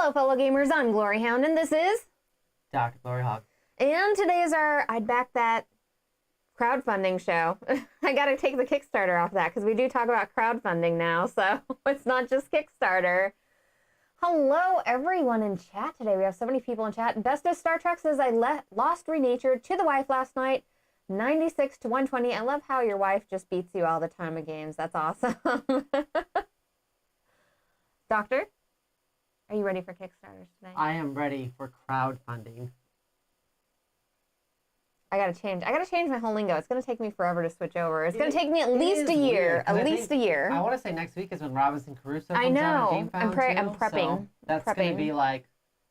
Hello, fellow gamers. I'm Gloryhound, and this is Dr. Gloryhogg. And today is our I'd Back That crowdfunding show. I gotta take the Kickstarter off that because we do talk about crowdfunding now, so it's not just Kickstarter. Hello, everyone in chat today. We have so many people in chat. Best of Star Trek says, I lost Renatured to the wife last night, 96 to 120. I love how your wife just beats you all the time of games. That's awesome. Doctor, are you ready for Kickstarters today? I am ready for crowdfunding. I gotta change my whole lingo. It's gonna take me forever to switch over. It's gonna take me at least a year. At least a year. I want to say next week is when Robinson Crusoe comes I know. out on I'm prepping. So that's gonna be like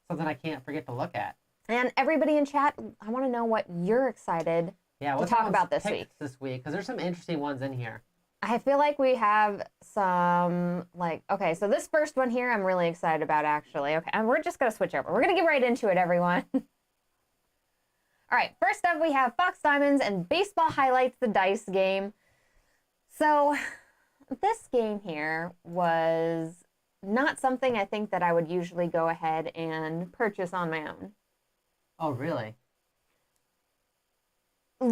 something I can't forget to look at. And everybody in chat, I want to know what you're excited to talk about this week. This week, because there's some interesting ones in here. I feel like we have some, okay, so this first one here, I'm really excited about, actually. Okay, and we're just going to switch over. We're going to get right into it, everyone. All right, first up, we have Faux Diamonds and Baseball Highlights, the dice game. So this game here was not something I think that I would usually go ahead and purchase on my own. Oh, really?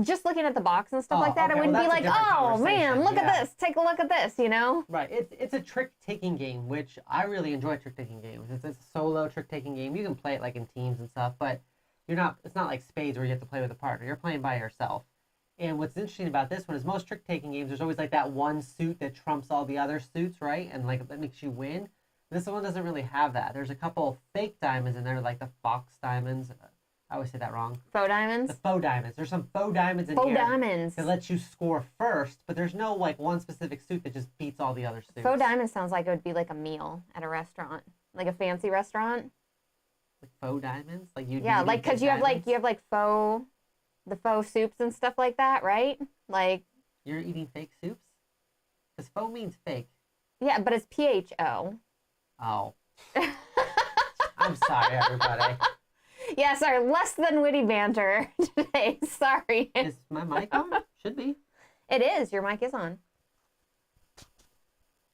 Just looking at the box and stuff like that, I wouldn't be like, oh man, look at this, take a look at this, you know? Right, it's a trick-taking game, which I really enjoy trick-taking games. It's a solo trick-taking game. You can play it like in teams and stuff, but it's not like spades where you have to play with a partner. You're playing by yourself. And what's interesting about this one is most trick-taking games, there's always like that one suit that trumps all the other suits, right? And like that makes you win. This one doesn't really have that. There's a couple fake diamonds in there, like the Fox Diamonds. I always say that wrong. Faux diamonds? The faux diamonds. There's some faux diamonds in here. Faux diamonds. That lets you score first, but there's no like one specific suit that just beats all the other suits. Faux diamonds sounds like it would be like a meal at a restaurant, like a fancy restaurant. Like faux diamonds, like you. Yeah, like because you have like faux, the faux soups and stuff like that, right? Like. You're eating fake soups? Because faux means fake. Yeah, but it's PHO. Oh. I'm sorry, everybody. Yeah, sorry, less than witty banter today. Sorry. Is my mic on? Should be. It is. Your mic is on.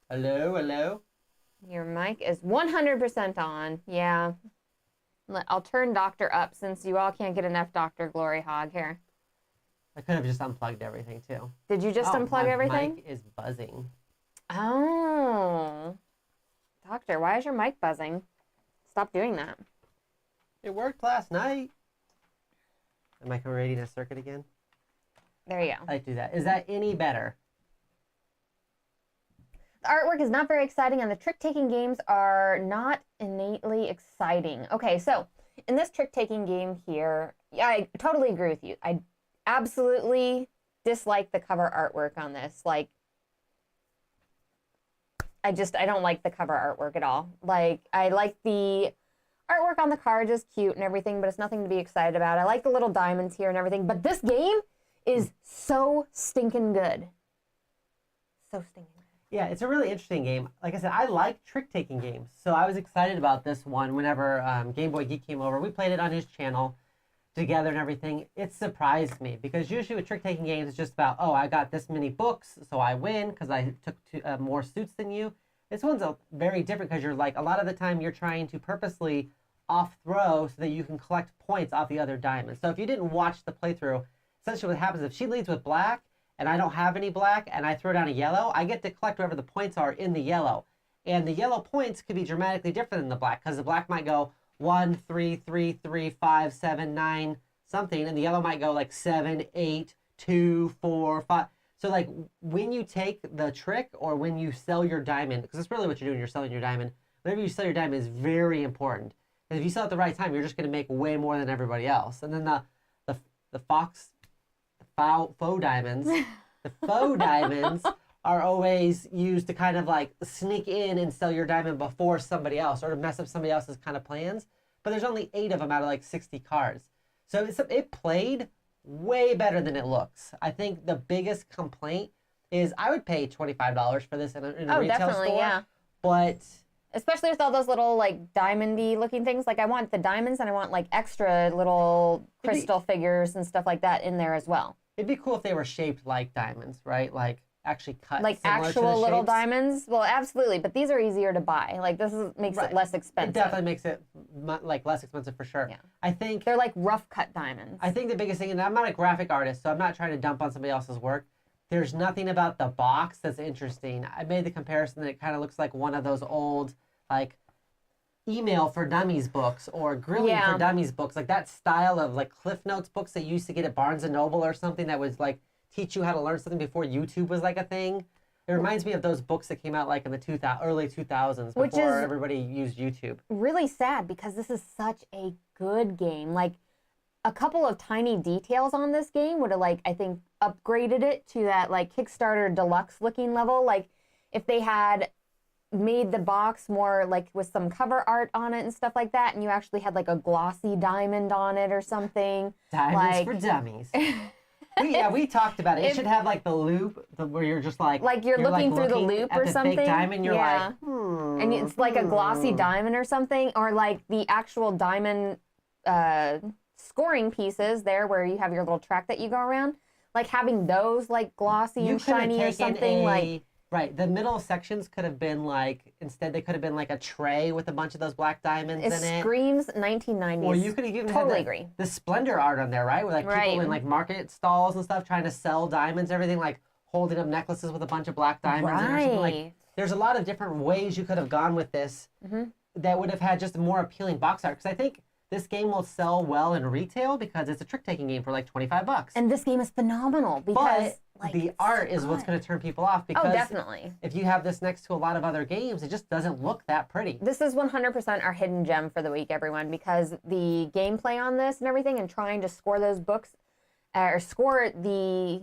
Hello, hello. Your mic is 100% on. Yeah. I'll turn Doctor up since you all can't get enough Dr. Gloryhogg here. I could have just unplugged everything too. Did you just unplug everything? My mic is buzzing. Oh. Doctor, why is your mic buzzing? Stop doing that. It worked last night. Am I creating a circuit again? There you go. I do that. Is that any better? The artwork is not very exciting, and the trick-taking games are not innately exciting. Okay, so in this trick-taking game here, yeah, I totally agree with you. I absolutely dislike the cover artwork on this. Like, I don't like the cover artwork at all. Like, I like the artwork on the cards is cute and everything, but it's nothing to be excited about. I like the little diamonds here and everything, but this game is so stinking good. So stinking good. Yeah, it's a really interesting game. Like I said, I like trick-taking games, so I was excited about this one whenever Game Boy Geek came over. We played it on his channel together and everything. It surprised me because usually with trick-taking games, it's just about, oh, I got this many books, so I win because I took more suits than you. This one's very different because you're like, a lot of the time you're trying to purposely off throw so that you can collect points off the other diamonds. So if you didn't watch the playthrough, essentially what happens if she leads with black and I don't have any black and I throw down a yellow, I get to collect whatever the points are in the yellow. And the yellow points could be dramatically different than the black because the black might go 1, 3, 3, 3, 5, 7, 9, something, and the yellow might go like 7, 8, 2, 4, 5. So like when you take the trick or when you sell your diamond, because that's really what you're doing, you're selling your diamond. Whenever you sell your diamond is very important. And if you sell at the right time, you're just going to make way more than everybody else. And then the faux diamonds, the faux diamonds are always used to kind of like sneak in and sell your diamond before somebody else or to mess up somebody else's kind of plans. But there's only 8 of them out of like 60 cards. So it played way better than it looks. I think the biggest complaint is I would pay $25 for this in a retail store. Yeah. But especially with all those little like diamondy looking things. Like I want the diamonds and I want like extra little crystal figures and stuff like that in there as well. It'd be cool if they were shaped like diamonds, right? Like actually cut like similar to actual the little shapes. diamonds. Well, absolutely, but these are easier to buy. Like this makes it less expensive. It definitely makes it like less expensive for sure. Yeah. I think They're like rough cut diamonds. I think the biggest thing, and I'm not a graphic artist, so I'm not trying to dump on somebody else's work. There's nothing about the box that's interesting. I made the comparison that it kind of looks like one of those old like email for dummies books or grilling for dummies books, like that style of like Cliff Notes books that you used to get at Barnes and Noble or something that was like teach you how to learn something before YouTube was like a thing. It reminds me of those books that came out like in the early 2000s before everybody used YouTube. Really sad because this is such a good game. Like a couple of tiny details on this game would have like I think upgraded it to that like Kickstarter deluxe looking level. Like if they had made the box more like with some cover art on it and stuff like that, and you actually had like a glossy diamond on it or something. Diamonds for dummies. we talked about it. It should have like the loop where you're just like you're looking through the loop or something. Fake diamond, you're like, and it's like a glossy diamond or something, or like the actual diamond scoring pieces there where you have your little track that you go around, like having those like glossy and shiny or something like. Right, the middle sections could have been like, instead they could have been like a tray with a bunch of those black diamonds in it. It screams 1990s. Or you could have even had the Splendor art on there, right? With like people in like market stalls and stuff trying to sell diamonds, everything like holding up necklaces with a bunch of black diamonds in or something. Like, there's a lot of different ways you could have gone with this that would have had just more appealing box art. Because I think this game will sell well in retail because it's a trick-taking game for like $25. And this game is phenomenal because the art is what's going to turn people off because definitely. If you have this next to a lot of other games, it just doesn't look that pretty. This is 100% our hidden gem for the week, everyone, because the gameplay on this and everything and trying to score those books or score the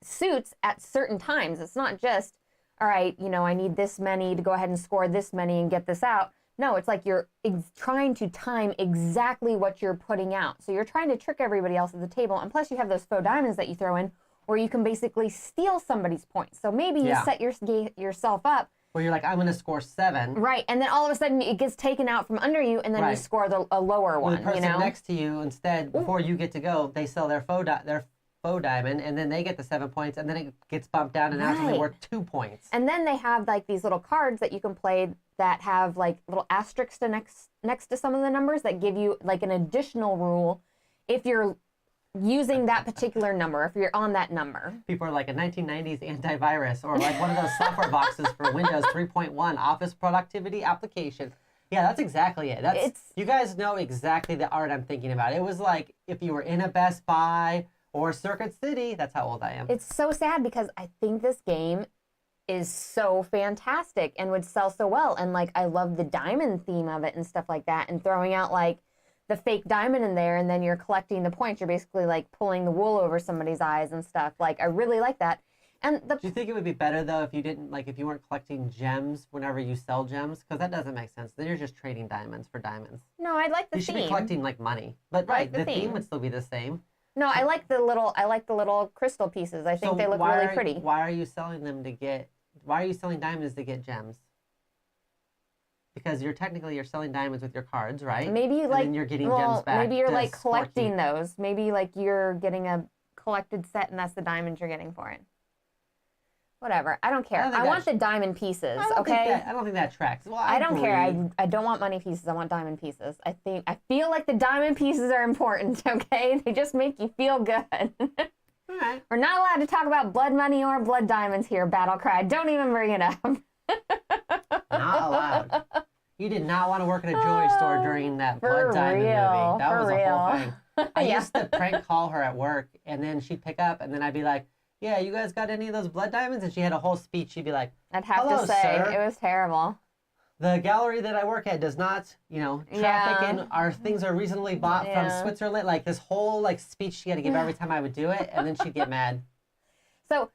suits at certain times. It's not just, all right, I need this many to go ahead and score this many and get this out. No, it's like you're trying to time exactly what you're putting out. So you're trying to trick everybody else at the table. And plus you have those faux diamonds that you throw in where you can basically steal somebody's points. So maybe you set yourself up. Where you're like, I'm going to score 7. Right, and then all of a sudden it gets taken out from under you and then you score a lower one. The person next to you, instead, before you get to go, they sell their faux diamond and then they get the 7 points and then it gets bumped down and now it's only worth 2 points. And then they have like these little cards that you can play that have like little asterisks next to some of the numbers that give you like an additional rule if you're using that particular number, if you're on that number. People are like a 1990s antivirus or like one of those software boxes for Windows 3.1 office productivity application. Yeah, that's exactly it. You guys know exactly the art I'm thinking about. It was like if you were in a Best Buy or Circuit City. That's how old I am. It's so sad because I think this game is so fantastic and would sell so well. And like, I love the diamond theme of it and stuff like that. And throwing out like the fake diamond in there and then you're collecting the points. You're basically like pulling the wool over somebody's eyes and stuff. Like, I really like that. And do you think it would be better though if you didn't if you weren't collecting gems whenever you sell gems? Because that doesn't make sense. Then you're just trading diamonds for diamonds. No, I like the theme. You should be collecting like money. But the theme would still be the same. No, I like the little crystal pieces. I think they look really pretty. Why are you selling diamonds to get gems? Because you're selling diamonds with your cards, right? Maybe and then you're getting gems back. Maybe you're like collecting those. Maybe like you're getting a collected set and that's the diamonds you're getting for it. Whatever. I don't care. I want the diamond pieces, okay? I don't think that tracks. Well, I don't care. I don't want money pieces. I want diamond pieces. I feel like the diamond pieces are important, okay? They just make you feel good. All right. We're not allowed to talk about blood money or blood diamonds here, Battlecry. Don't even bring it up. Not allowed. You did not want to work at a jewelry store during that Blood Diamond movie. That was a whole thing. I used to prank call her at work, and then she'd pick up, and then I'd be like, yeah, you guys got any of those blood diamonds? And she had a whole speech. She'd be like, I'd have to say, sir. It was terrible. The gallery that I work at does not, traffic in. Our things are reasonably bought from Switzerland. Like this whole speech she had to give every time I would do it, and then she'd get mad. So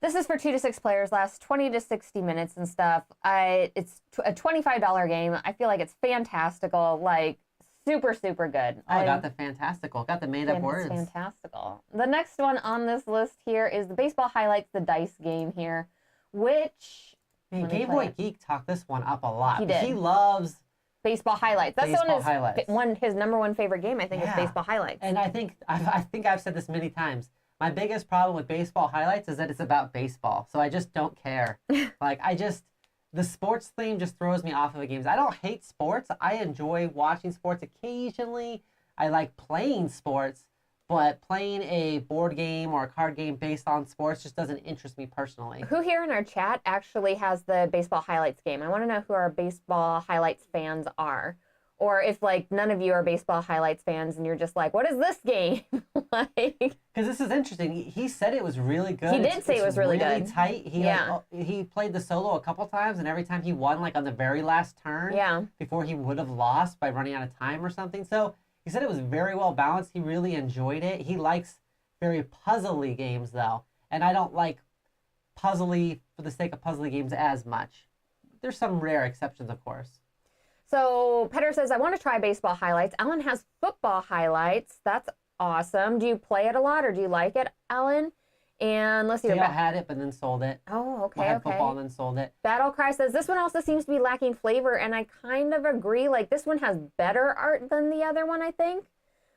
this is for 2 to 6 players, lasts 20 to 60 minutes and stuff. It's a $25 game. I feel like it's fantastical, like super, super good. Oh, I got the fantastical, got the made up words. Fantastical. The next one on this list here is the Baseball Highlights, the dice game here, which... Man, Game Boy Geek talked this one up a lot. He did. He loves... Baseball Highlights. That's his number one favorite game, I think, is Baseball Highlights. And I think I've said this many times. My biggest problem with baseball highlights is that it's about baseball. So I just don't care. Like, the sports theme just throws me off of the games. I don't hate sports. I enjoy watching sports occasionally. I like playing sports, but playing a board game or a card game based on sports just doesn't interest me personally. Who here in our chat actually has the baseball highlights game? I want to know who our baseball highlights fans are. Or if, like, none of you are baseball highlights fans and you're just like, what is this game? Like, because this is interesting. He said it was really good. He did say it was really good. Tight. He played the solo a couple times, and every time he won, like, on the very last turn, before he would have lost by running out of time or something. So he said it was very well balanced. He really enjoyed it. He likes very puzzly games, though, and I don't like puzzly for the sake of puzzly games as much. There's some rare exceptions, of course. So Petter says, I want to try baseball highlights. Alan has football highlights. That's awesome. Do you play it a lot, or do you like it, Alan? And let's see. I had it, but then sold it. Oh, okay, I had football and then sold it. Battle Cry says, this one also seems to be lacking flavor, and I kind of agree. Like, this one has better art than the other one, I think.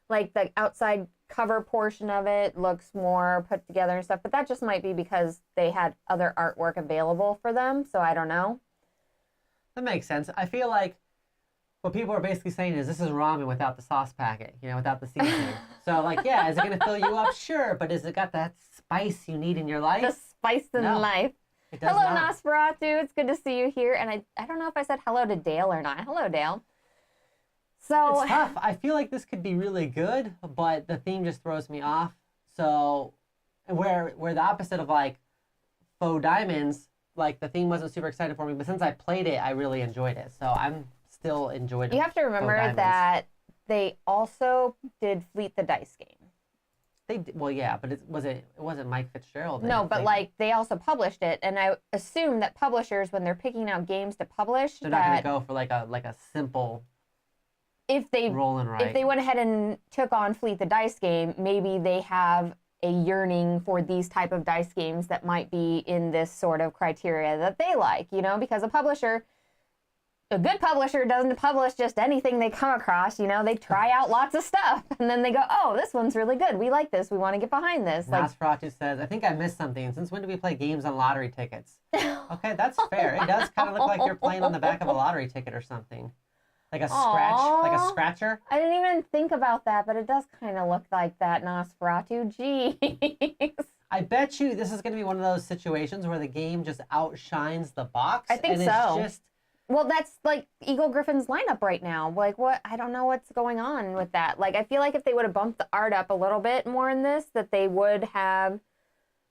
Like, the outside cover portion of it looks more put together and stuff, but that just might be because they had other artwork available for them, so I don't know. That makes sense. I feel like what people are basically saying is this is ramen without the sauce packet, without the seasoning. So, like, yeah, is it going to fill you up? Sure, but has it got that spice you need in your life? The spice in life. It does hello, not. Nosferatu. It's good to see you here. And I don't know if I said hello to Dale or not. Hello, Dale. So it's tough. I feel like this could be really good, but the theme just throws me off. So, where the opposite of, like, Faux Diamonds, like, the theme wasn't super exciting for me, but since I played it, I really enjoyed it. So I'm still enjoyed it. You have to remember that they also did Fleet the Dice game. They did, well, yeah, but it wasn't Mike Fitzgerald. No, but like they also published it, and I assume that publishers, when they're picking out games to publish, they're not going to go for like a simple. If they roll and write. If they went ahead and took on Fleet the Dice game, maybe they have a yearning for these type of dice games that might be in this sort of criteria that they like, because a good publisher doesn't publish just anything they come across, they try out lots of stuff, and then they go, oh, this one's really good. We like this. We want to get behind this. Nosferatu says, I think I missed something. Since when do we play games on lottery tickets? Okay, that's fair. It does kind of look like you're playing on the back of a lottery ticket or something. Like a scratcher. I didn't even think about that, but it does kind of look like that, Nosferatu. Jeez. I bet you this is going to be one of those situations where the game just outshines the box. I think and so. It's just... Well, that's like Eagle-Gryphon's lineup right now. Like, what? I don't know what's going on with that. Like, I feel like if they would have bumped the art up a little bit more in this, that they would have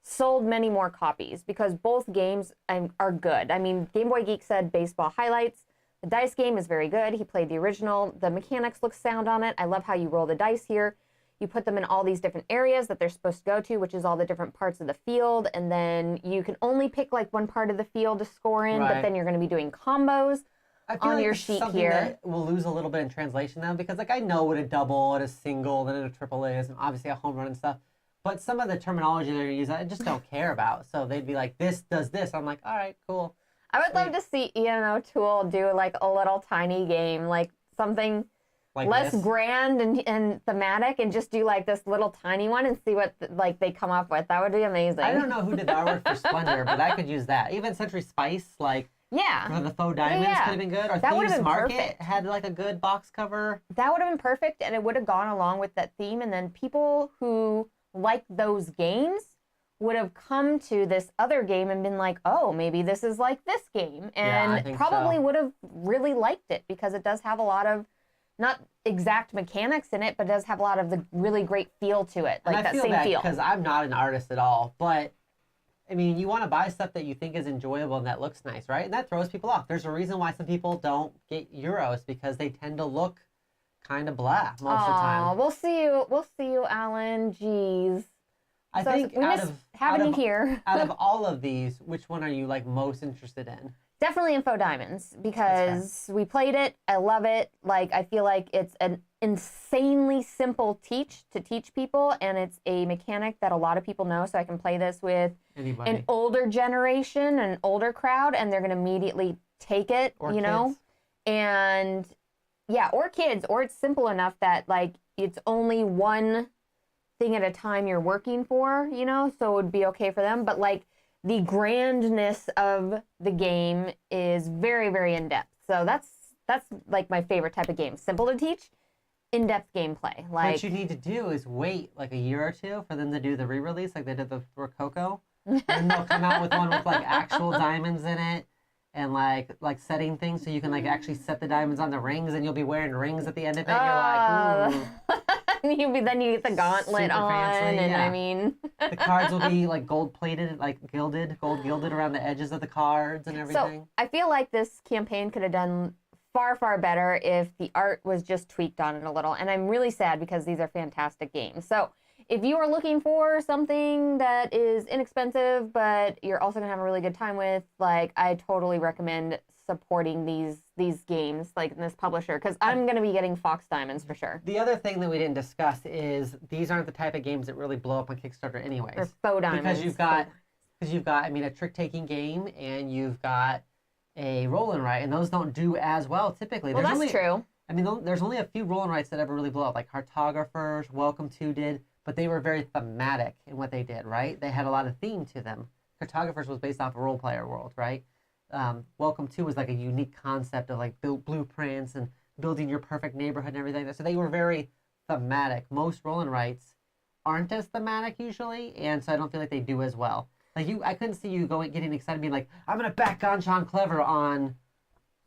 sold many more copies, because both games are good. I mean, Game Boy Geek said baseball highlights. The dice game is very good. He played the original. The mechanics look sound on it. I love how you roll the dice here. You put them in all these different areas that they're supposed to go to, which is all the different parts of the field. And then you can only pick like one part of the field to score in, but then you're going to be doing combos on your sheet here. That we'll lose a little bit in translation now, because like I know what a double and a single and a triple is, and obviously a home run and stuff. But some of the terminology they're going to use, I just don't care about. So they'd be like, this does this. I'm like, all right, cool. I would love to see Ian O'Toole do like a little tiny game, like something like less grand and thematic, and just do like this little tiny one and see what like they come up with. That would be amazing. I don't know who did the artwork for Splendor, but I could use that. Even Century Spice, like for the Faux Diamonds could have been good. Or that would have been Market perfect. Had like a good box cover. That would have been perfect, and it would have gone along with that theme. And then people who like those games would have come to this other game and been like, oh, maybe this is like this game. And probably would have really liked it, because it does have a lot of, not exact mechanics in it, but does have a lot of the really great feel to it. Like that same feel. Because I'm not an artist at all. But, I mean, you want to buy stuff that you think is enjoyable and that looks nice, right? And that throws people off. There's a reason why some people don't get Euros, because they tend to look kind of blah most of the time. We'll see you, Alan. Jeez. I think out of all of these, which one are you like most interested in? Definitely in Faux Diamonds, because we played it. I love it. Like, I feel like it's an insanely simple to teach people, and it's a mechanic that a lot of people know. So I can play this with an older generation, an older crowd, and they're going to immediately take it, or kids. And yeah, or kids, or it's simple enough that like it's only one thing at a time you're working for, you know, so it would be okay for them. But like the grandness of the game is very, very in-depth. So that's like my favorite type of game. Simple to teach, in-depth gameplay. Like what you need to do is wait like a year or two for them to do the re-release like they did for Coco. And then they'll come out with one with like actual diamonds in it and like setting things so you can like actually set the diamonds on the rings and you'll be wearing rings at the end of it. You're like, ooh. Then you get the gauntlet Super on, fancy, and yeah. I mean, the cards will be like gold plated, like gold gilded around the edges of the cards and everything. So I feel like this campaign could have done far, far better if the art was just tweaked on it a little. And I'm really sad because these are fantastic games. So if you are looking for something that is inexpensive, but you're also gonna have a really good time with, like, I totally recommend supporting these games, like this publisher, because I'm gonna be getting Fox Diamonds for sure. The other thing that we didn't discuss is these aren't the type of games that really blow up on Kickstarter anyways. Or Faux Diamonds. Because you've got, I mean, a trick-taking game and you've got a roll and write, and those don't do as well typically. Well, that's true. I mean, there's only a few roll and writes that ever really blow up, like Cartographers, Welcome to did, but they were very thematic in what they did, right? They had a lot of theme to them. Cartographers was based off a role player world, right? Welcome to was like a unique concept of like blueprints and building your perfect neighborhood and everything. So they were very thematic. Most roll and writes aren't as thematic usually, and so I don't feel like they do as well. Like I couldn't see you getting excited, being like, I'm gonna back Ganchan Clever on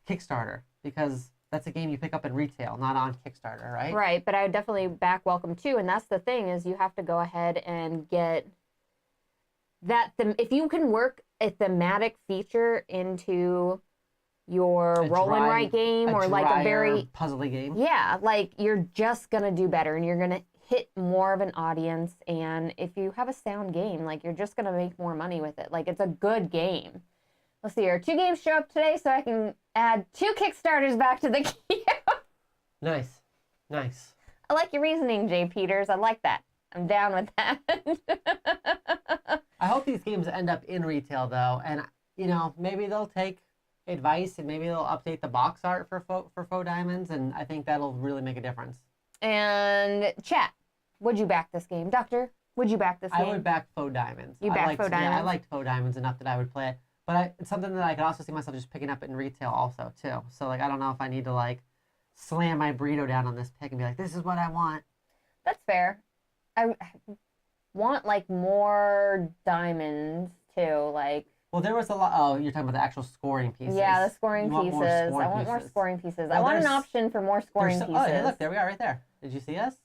Kickstarter because that's a game you pick up in retail, not on Kickstarter, right? Right, but I would definitely back Welcome to, and that's the thing is you have to go ahead and get that. If you can work a thematic feature into your roll and write game or like a very puzzly game, yeah, like you're just gonna do better and you're gonna hit more of an audience. And if you have a sound game, like you're just gonna make more money with it. Like it's a good game. Let's see here. 2 games show up today, so I can add 2 Kickstarters back to the queue. Nice. Nice. I like your reasoning, Jay Peters. I like that. I'm down with that. I hope these games end up in retail, though. And, you know, maybe they'll take advice and maybe they'll update the box art for Faux Diamonds. And I think that'll really make a difference. And chat, would you back this game? Doctor, would you back this game? I would back Faux Diamonds. You back Faux Diamonds? Yeah, I liked Faux Diamonds enough that I would play it. But it's something that I could also see myself just picking up in retail also, too. So, like, I don't know if I need to, like, slam my burrito down on this pick and be like, this is what I want. That's fair. I want, like, more diamonds, too. Like... Well, there was a lot... Oh, you're talking about the actual scoring pieces. Yeah, the scoring pieces. I want more scoring pieces. I want an option for more scoring pieces. Oh, hey, look, there we are right there. Did you see us?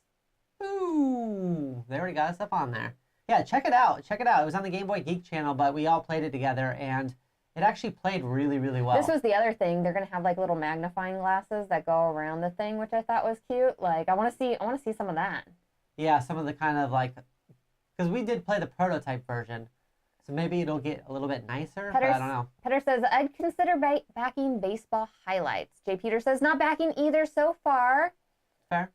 Ooh, they already got us up on there. Yeah, check it out. Check it out. It was on the Game Boy Geek channel, but we all played it together, and it actually played really, really well. This was the other thing. They're gonna have like little magnifying glasses that go around the thing, which I thought was cute. Like, I want to see some of that. Yeah, some of the kind of like, because we did play the prototype version, so maybe it'll get a little bit nicer. But I don't know. Peter says I'd consider backing baseball highlights. Jay Peter says not backing either so far. Fair.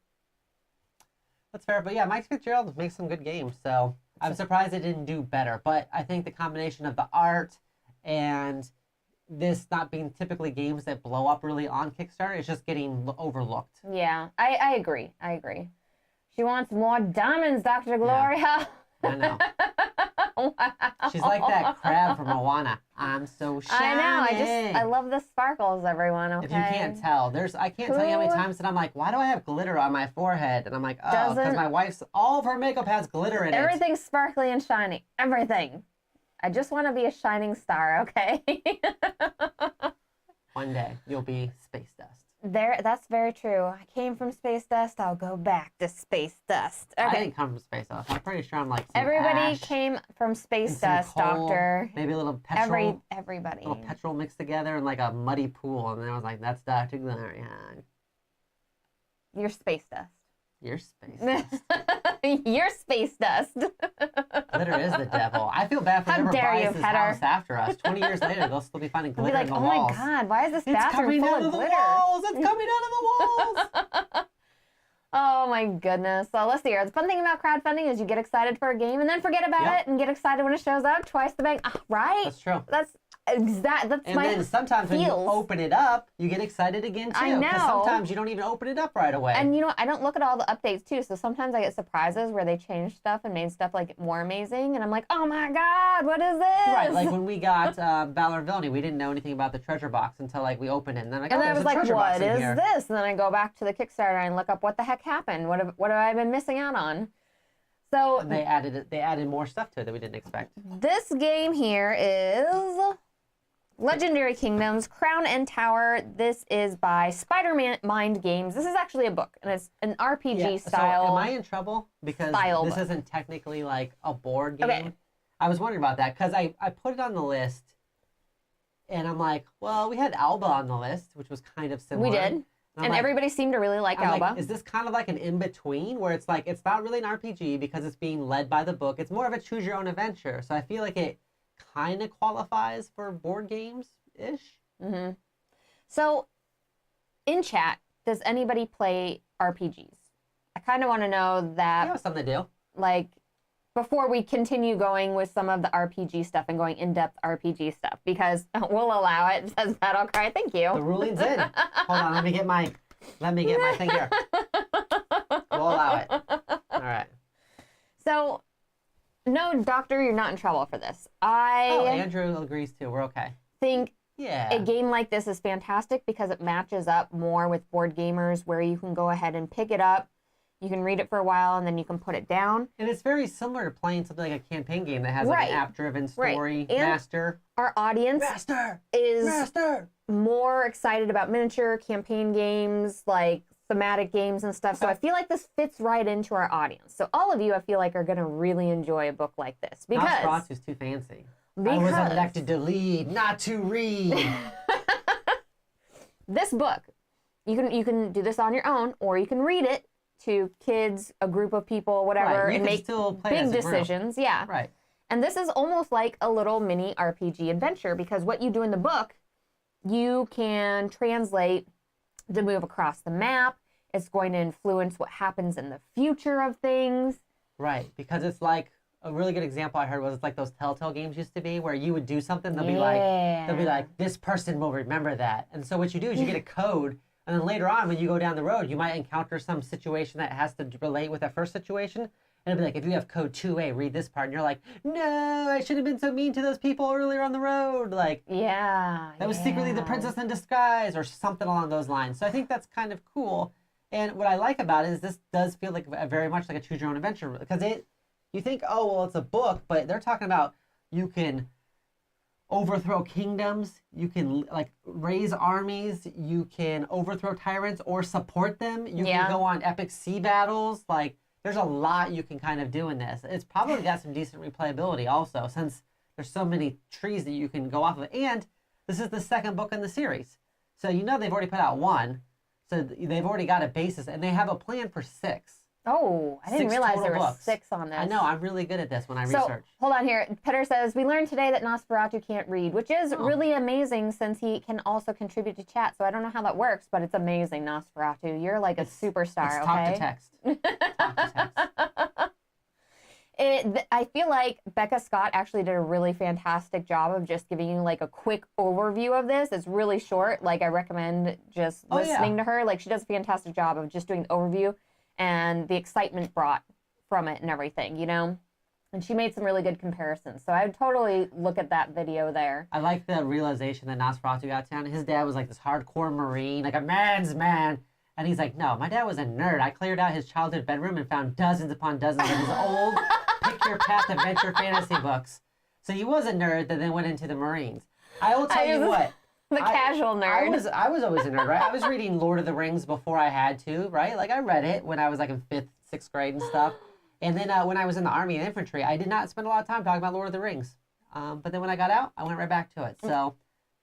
That's fair, but yeah, Mike Fitzgerald makes some good games, so. I'm surprised it didn't do better, but I think the combination of the art and this not being typically games that blow up really on Kickstarter, it's just getting overlooked. Yeah, I agree. I agree. She wants more diamonds, Dr. Gloria. Yeah, I know. Wow. She's like that crab from Moana. I'm so shiny. I know. I love the sparkles, everyone. Okay. If you can't tell, I can't tell you how many times that I'm like, why do I have glitter on my forehead? And I'm like, oh, because my wife's all of her makeup has glitter in it. Everything's sparkly and shiny. Everything. I just want to be a shining star. Okay. One day you'll be space dust. That's very true. I came from space dust. I'll go back to space dust. Okay. I didn't come from space dust. I'm pretty sure I'm like everybody ash came from space dust, coal, Doctor. Maybe a little petrol. Everybody. A little petrol mixed together in like a muddy pool, and then I was like, "That's Dr. Gloryhogg." You're space dust. You're space dust. You're space dust. Glitter is the devil. I feel bad for whoever buys this house after us. 20 years later, they'll still be finding glitter in the walls. Oh my God, why is this bathroom full of glitter? It's coming out of the walls! Oh my goodness. So let's see here. The fun thing about crowdfunding is you get excited for a game and then forget about it and get excited when it shows up. Twice the bank. Right? That's true. That's And my then sometimes when you feels. open it up, you get excited again too. I know. Because sometimes you don't even open it up right away. And I don't look at all the updates too, so sometimes I get surprises where they changed stuff and made stuff like more amazing, and I'm like, oh my god, what is this? Right, like when we got Valor and Villainy, we didn't know anything about the treasure box until like we opened it, and then like, and then I there's was a like, treasure box what in is here. this? And then I go back to the Kickstarter and look up what the heck happened. What have I been missing out on? So And they added more stuff to it that we didn't expect. this game here is Legendary Kingdoms, Crown and Tower. This is by Spidermind Games. This is actually a book, and it's an RPG style. So am I in trouble? Because this book. isn't technically like a board game. Okay. I was wondering about that because I put it on the list, and I'm like, well, we had Alba on the list, which was kind of similar. We did. And like, everybody seemed to really like I'm Alba. like, is this kind of like an in-between where it's like, it's not really an RPG because it's being led by the book. It's more of a choose-your-own adventure. So I feel like it kind of qualifies for board games-ish. Mm-hmm. So, in chat, does anybody play RPGs? I kind of want to know that, Yeah, something to do. like, before we continue going with some of the RPG stuff and going in-depth RPG stuff, because we'll allow it. Says Battle Cry. Thank you. The ruling's in. Hold on, let me get my thing here. We'll allow it. All right. So, no, Doctor, you're not in trouble for this. Oh, I Andrew agrees too. We're okay. think Yeah. a game like this is fantastic because it matches up more with board gamers where you can go ahead and pick it up. You can read it for a while and then you can put it down. And it's very similar to playing something like a campaign game that has like Right. an app-driven story. And Master. our audience is Master. more excited about miniature campaign games, like thematic games and stuff. So I feel like this fits right into our audience. So all of you, I feel like, are going to really enjoy a book like this because Nosferatu's too fancy. I was elected to lead, not to read. this book, you can do this on your own, or you can read it to kids, a group of people, whatever, Right. You and can make still play big as a group. decisions. Yeah. Right. And this is almost like a little mini RPG adventure because what you do in the book, you can translate to move across the map. It's going to influence what happens in the future of things. Right. Because it's like a really good example I heard was it's like those Telltale games used to be where you would do something, they'll be like, this person will remember that. And so what you do is you get a code, and then later on when you go down the road, you might encounter some situation that has to relate with that first situation. And it'll be like, if you have code 2A, read this part. And you're like, no, I shouldn't have been so mean to those people earlier on the road. Like, that was secretly the princess in disguise or something along those lines. So I think that's kind of cool. And what I like about it is this does feel like very much like a choose your own adventure because you think, oh, well, it's a book, but they're talking about you can overthrow kingdoms, you can like raise armies, you can overthrow tyrants or support them, you can go on epic sea battles. Like, there's a lot you can kind of do in this. It's probably got some decent replayability also, since there's so many trees that you can go off of. And this is the second book in the series. So you know they've already put out one. So they've already got a basis, and they have a plan for 6. Oh, I didn't 6 realize total there were books. 6 on this. I know, I'm really good at this when I research. Hold on here. Petter says, we learned today that Nosferatu can't read, which is really amazing since he can also contribute to chat. So I don't know how that works, but it's amazing, Nosferatu. You're like a superstar, It's okay? talk to text. Talk to text. I feel like Becca Scott actually did a really fantastic job of just giving you like a quick overview of this. It's really short. Like, I recommend just listening to her. Like, she does a fantastic job of just doing the overview and the excitement brought from it and everything, you know? And she made some really good comparisons. So I would totally look at that video there. I like the realization that Nosferatu got down. His dad was like this hardcore Marine, like a man's man. And he's like, no, my dad was a nerd. I cleared out his childhood bedroom and found dozens upon dozens of his old pick your path adventure fantasy books. So he was a nerd that then went into the Marines. I will tell you what. The casual nerd. I was always a nerd, right? I was reading Lord of the Rings before I had to, right? Like, I read it when I was like in 5th, 6th grade and stuff. And then when I was in the Army and infantry, I did not spend a lot of time talking about Lord of the Rings. But then when I got out, I went right back to it. So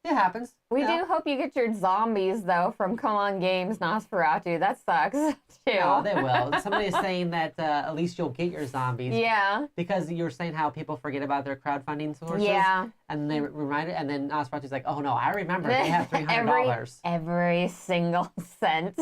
it happens. We do hope you get your zombies, though, from Come On Games, Nosferatu. That sucks, too. No, they will. Somebody is saying that at least you'll get your zombies. Yeah. Because you were saying how people forget about their crowdfunding sources. Yeah. And they remind it, and then Nosferatu's like, oh no, I remember. They have $300. Every single cent.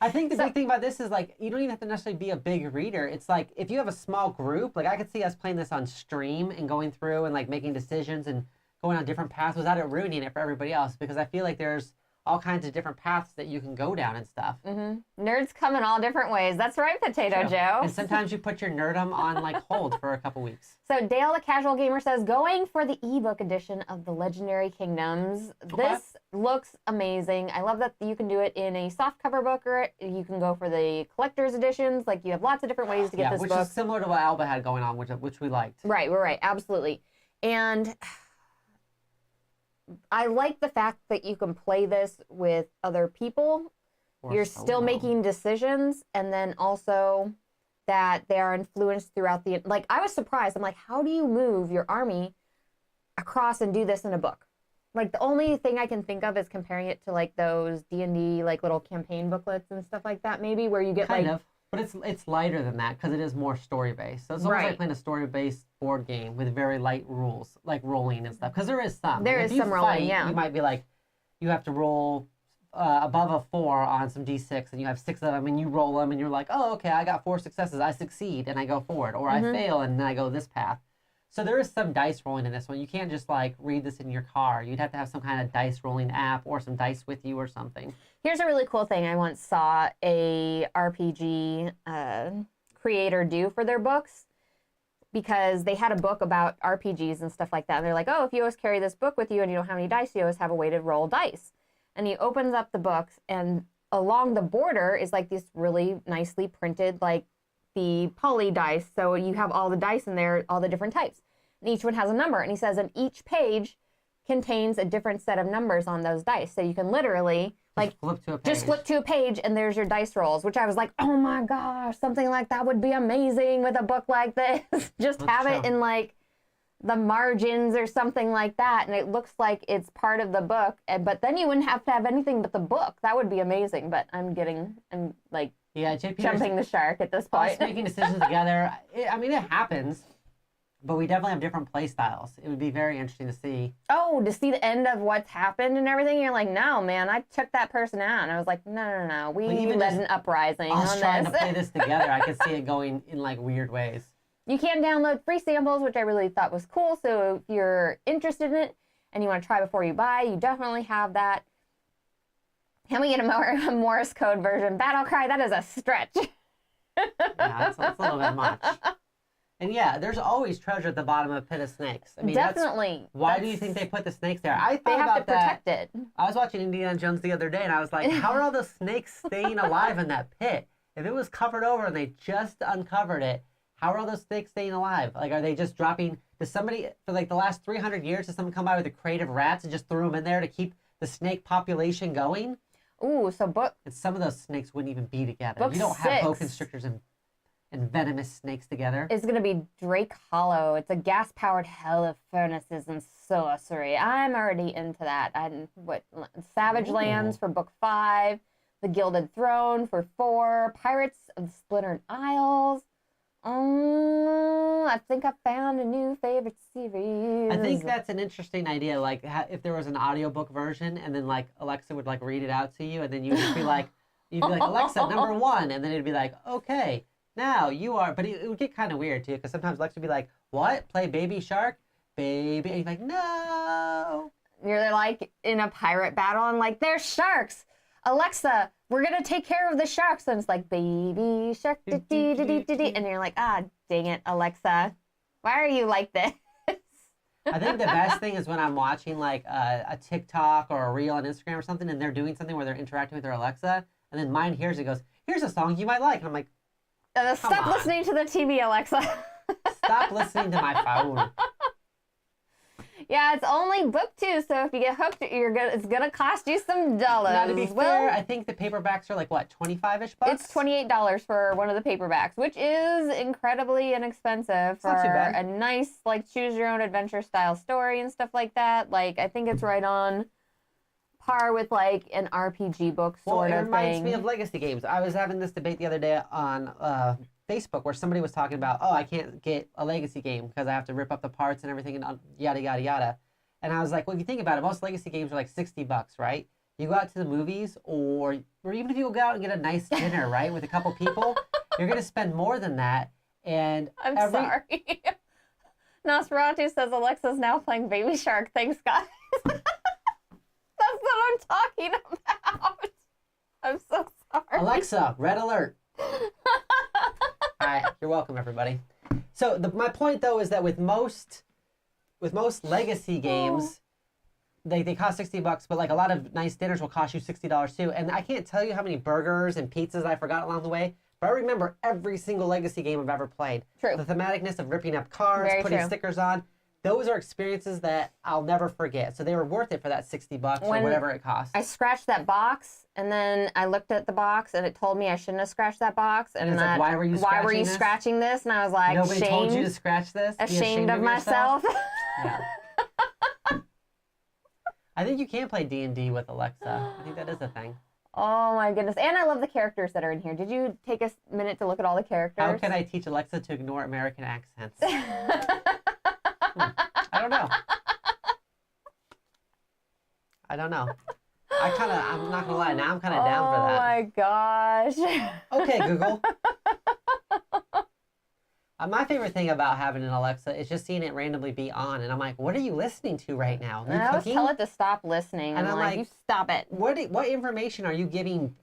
I think the big thing about this is, like, you don't even have to necessarily be a big reader. It's like, if you have a small group, like, I could see us playing this on stream and going through and, like, making decisions and going on different paths without it ruining it for everybody else, because I feel like there's all kinds of different paths that you can go down and stuff. Nerds come in all different ways. That's right, Potato Joe. And sometimes you put your nerdum on like hold for a couple weeks. So Dale the Casual Gamer says, going for the ebook edition of the Legendary Kingdoms. This looks amazing. I love that you can do it in a softcover book, or you can go for the collector's editions. Like, you have lots of different ways to get this book. Which is similar to what Alba had going on, which we liked. Right, absolutely. And I like the fact that you can play this with other people. You're still making decisions, and then also that they are influenced throughout the... Like, I was surprised. I'm like, how do you move your army across and do this in a book? Like, the only thing I can think of is comparing it to, like, those D&D, like, little campaign booklets and stuff like that, maybe, where you get, kind of. But it's lighter than that, because it is more story-based. So it's almost like playing a story-based board game with very light rules, like rolling and stuff. Because there is some. There is some rolling, yeah. You might be like, you have to roll above a 4 on some D6, and you have 6 of them, and you roll them, and you're like, oh, okay, I got 4 successes. I succeed, and I go forward. Or I fail, and then I go this path. So there is some dice rolling in this one. You can't just, like, read this in your car. You'd have to have some kind of dice rolling app or some dice with you or something. Here's a really cool thing I once saw a RPG creator do for their books, because they had a book about RPGs and stuff like that. And they're like, oh, if you always carry this book with you and you don't have any dice, you always have a way to roll dice. And he opens up the books, and along the border is, like, this really nicely printed, like, the poly dice. So you have all the dice in there, all the different types. And each one has a number. And he says, and each contains a different set of numbers on those dice. So you can literally, like, just flip to a page, and there's your dice rolls, which I was like, oh my gosh, something like that would be amazing with a book like this. Just have it in, like, the margins or something like that, and it looks like it's part of the book, but then you wouldn't have to have anything but the book. That would be amazing, but I'm like, jumping the shark at this point. Us making decisions together, I mean, it happens, but we definitely have different play styles. It would be very interesting to see. Oh, to see the end of what's happened and everything. You're like, no, man, I took that person out. And I was like, no. We led an uprising on this. Us trying to play this together, I could see it going in, like, weird ways. You can download free samples, which I really thought was cool. So if you're interested in it and you want to try before you buy, you definitely have that. Can we get a Morse code version? Battle Cry, that is a stretch. Yeah, it's a little bit much. And yeah, there's always treasure at the bottom of a pit of snakes. I mean, definitely. Why do you think they put the snakes there? I thought they have about to protect it. I was watching Indiana Jones the other day, and I was like, how are all those snakes staying alive in that pit? If it was covered over and they just uncovered it, how are all those snakes staying alive? Like, are they just dropping... Does somebody, for like the last 300 years, does someone come by with a crate of rats and just threw them in there to keep the snake population going? Ooh, so And some of those snakes wouldn't even be together. You don't have boa constrictors and venomous snakes together. It's going to be Drake Hollow. It's a gas-powered hell of furnaces and sorcery. I'm already into that. Savage Lands for book 5, The Gilded Throne for 4, Pirates of the Splintered Isles. I think I found a new favorite series. I think that's an interesting idea. Like, if there was an audiobook version, and then, like, Alexa would, like, read it out to you, and then you'd just be like, Alexa, number 1, and then it'd be like, okay, now you are. But it would get kind of weird too, because sometimes Alexa would be like, what? Play Baby Shark? Baby. And you're like, no. You're like in a pirate battle, and like, there's sharks. Alexa, we're going to take care of the sharks. And it's like, Baby Shark, and you're like, ah, dang it, Alexa. Why are you like this? I think the best thing is when I'm watching like a TikTok or a reel on Instagram or something, and they're doing something where they're interacting with their Alexa, and then mine hears it, goes, here's a song you might like. And I'm like, stop listening to the TV, Alexa. Stop listening to my phone. Yeah, it's only book 2, so if you get hooked, it's gonna cost you some dollars. Now, to be fair, I think the paperbacks are like, what, 25-ish bucks? It's $28 for one of the paperbacks, which is incredibly inexpensive for a nice, like, choose-your-own-adventure style story and stuff like that. Like, I think it's right on par with, like, an RPG book sort of thing. It reminds me of legacy games. I was having this debate the other day on Facebook where somebody was talking about, I can't get a legacy game because I have to rip up the parts and everything and yada, yada, yada. And I was like, well, if you think about it, most legacy games are like $60, right? You go out to the movies or even if you go out and get a nice dinner, right, with a couple people, you're going to spend more than that. And I'm sorry. Nosferatu says Alexa's now playing Baby Shark. Thanks, guys. That's what I'm talking about. I'm so sorry. Alexa, red alert. All right, you're welcome, everybody. So my point though is that with most legacy games, they cost $60, but like a lot of nice dinners will cost you $60 too. And I can't tell you how many burgers and pizzas I forgot along the way, but I remember every single legacy game I've ever played. True. The thematicness of ripping up cards, Very putting true. stickers on. Those are experiences that I'll never forget. So they were worth it for that $60 or whatever it cost. I scratched that box, and then I looked at the box, and it told me I shouldn't have scratched that box. And it's that, like, why were you scratching this? And I was like, Nobody told you to scratch this? Be ashamed of yourself? myself. Yeah. I think you can play D&D with Alexa. I think that is a thing. Oh my goodness. And I love the characters that are in here. Did you take a minute to look at all the characters? How can I teach Alexa to ignore American accents? I don't know. I'm not gonna lie, now I'm kind of down for that. Oh my gosh. Okay, Google. My favorite thing about having an Alexa is just seeing it randomly be on, and I'm like, what are you listening to right now? I always tell it to stop listening. And I'm like, you stop it. What information are you giving,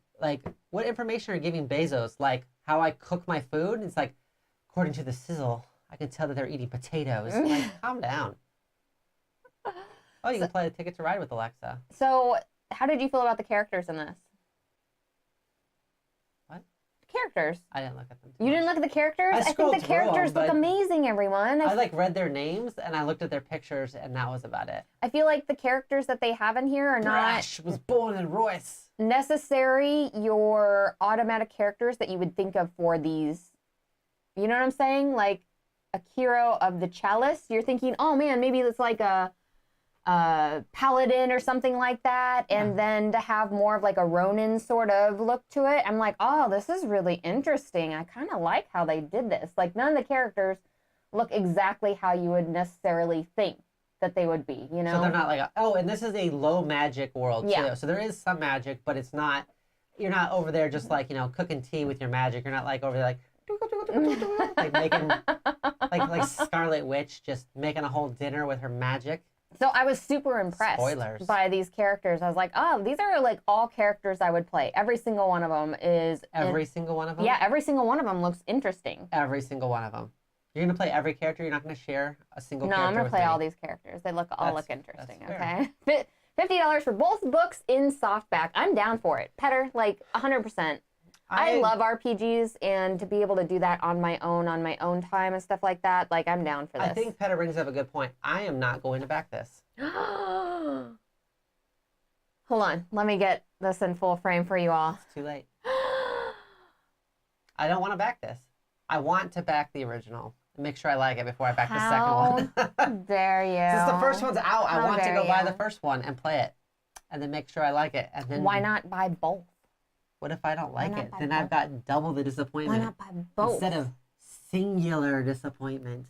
what information are you giving Bezos? Like, how I cook my food? It's like, according to the sizzle, I can tell that they're eating potatoes. Like, calm down. Oh, you can play the Ticket to Ride with Alexa. So, how did you feel about the characters in this? What? Characters. I didn't look at them. You didn't look at the characters? I think the characters look amazing, everyone. I read their names and I looked at their pictures and that was about it. I feel like the characters that they have in here are Brash was born in Royce. Necessary your automatic characters that you would think of for these. You know what I'm saying? Like Akiro of the Chalice. You're thinking, oh man, maybe it's like a paladin or something like that, and then to have more of like a Ronin sort of look to it, I'm like, oh, this is really interesting. I kind of like how they did this. Like, none of the characters look exactly how you would necessarily think that they would be, you know? So they're not like, and this is a low magic world too. So there is some magic, but it's not, you're not over there just like, cooking tea with your magic. You're not like over there like, like making, like Scarlet Witch just making a whole dinner with her magic. So I was super impressed by these characters. I was like, oh, these are like all characters I would play. Every single one of them is... Every single one of them? Yeah, every single one of them looks interesting. Every single one of them. You're going to play every character? You're not going to share a single character? No, I'm going to play all these characters. They all look interesting, okay? $50 for both books in softback. I'm down for it. Petter, like 100%. I love RPGs, and to be able to do that on my own time and stuff like that, like, I'm down for this. I think Petter brings up a good point. I am not going to back this. Hold on. Let me get this in full frame for you all. It's too late. I don't want to back this. I want to back the original and make sure I like it before I back the second one. Dare you? Since the first one's out, I want to go buy the first one and play it, and then make sure I like it. And then why not buy both? What if I don't like it? Then I've got double the disappointment. Why not buy both? Instead of singular disappointment.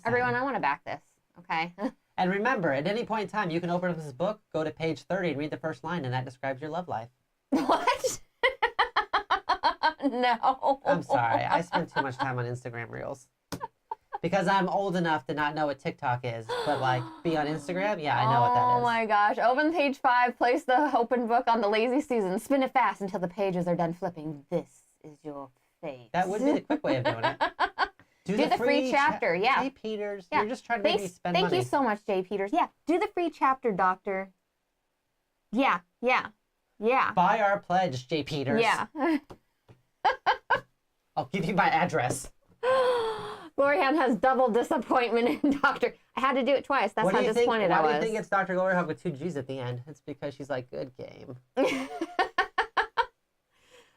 Everyone, I want to back this, okay? And remember, at any point in time, you can open up this book, go to page 30, and read the first line, and that describes your love life. What? No. I'm sorry. I spend too much time on Instagram Reels. Because I'm old enough to not know what TikTok is, but like be on Instagram, yeah, I know what that is. Oh my gosh. Open page 5, place the open book on the lazy Susan, spin it fast until the pages are done flipping. This is your fate. That would be the quick way of doing it. Do the free chapter, yeah. Jay Peters, you're just trying to make me spend money. Thank you so much, Jay Peters. Yeah, do the free chapter, doctor. Yeah. Buy our pledge, Jay Peters. Yeah. I'll give you my address. Gloryhound has double disappointment in Doctor. I had to do it twice. That's how disappointed I was. Why do you think it's Dr. Gloryhogg with 2 G's at the end? It's because she's like, good game.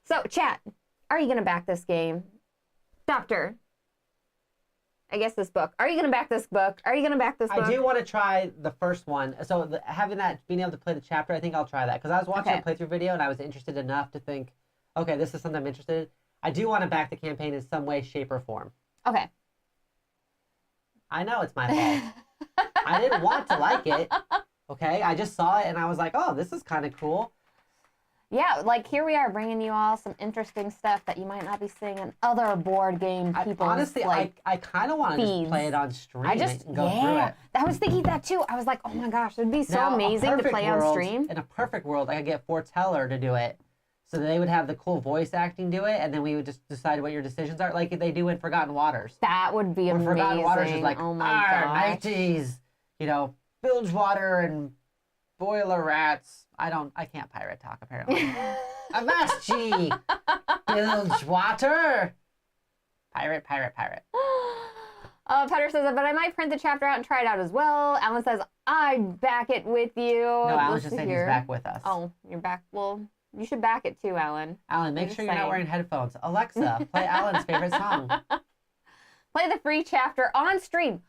So, chat, are you going to back this game? Doctor. I guess this book. Are you going to back this book? Are you going to back this book? I do want to try the first one. So, being able to play the chapter, I think I'll try that. Because I was watching a playthrough video and I was interested enough to think, okay, this is something I'm interested in. I do want to back the campaign in some way, shape, or form. Okay. I know it's my fault. I didn't want to like it. Okay, I just saw it and I was like, oh, this is kind of cool. Yeah, like here we are bringing you all some interesting stuff that you might not be seeing in other board game people's Honestly, like, I kind of want to just play it on stream and go through it. I was thinking that too. I was like, oh my gosh, it'd be so amazing to play on stream. In a perfect world, I could get Foreteller to do it. So they would have the cool voice acting do it, and then we would just decide what your decisions are, like they do in Forgotten Waters. That would be amazing. Forgotten Waters is like, oh my gosh. Nighties, you know, bilge water and boiler rats. I can't pirate talk, apparently. Avast ye! Bilge water! Pirate. Petter says, but I might print the chapter out and try it out as well. Alan says, I'd back it with you. No, Alan's just saying he's back with us. Oh, you're back. Well, you should back it too, Alan. Alan, make sure you're not wearing headphones. Alexa, play Alan's favorite song. Play the free chapter on stream.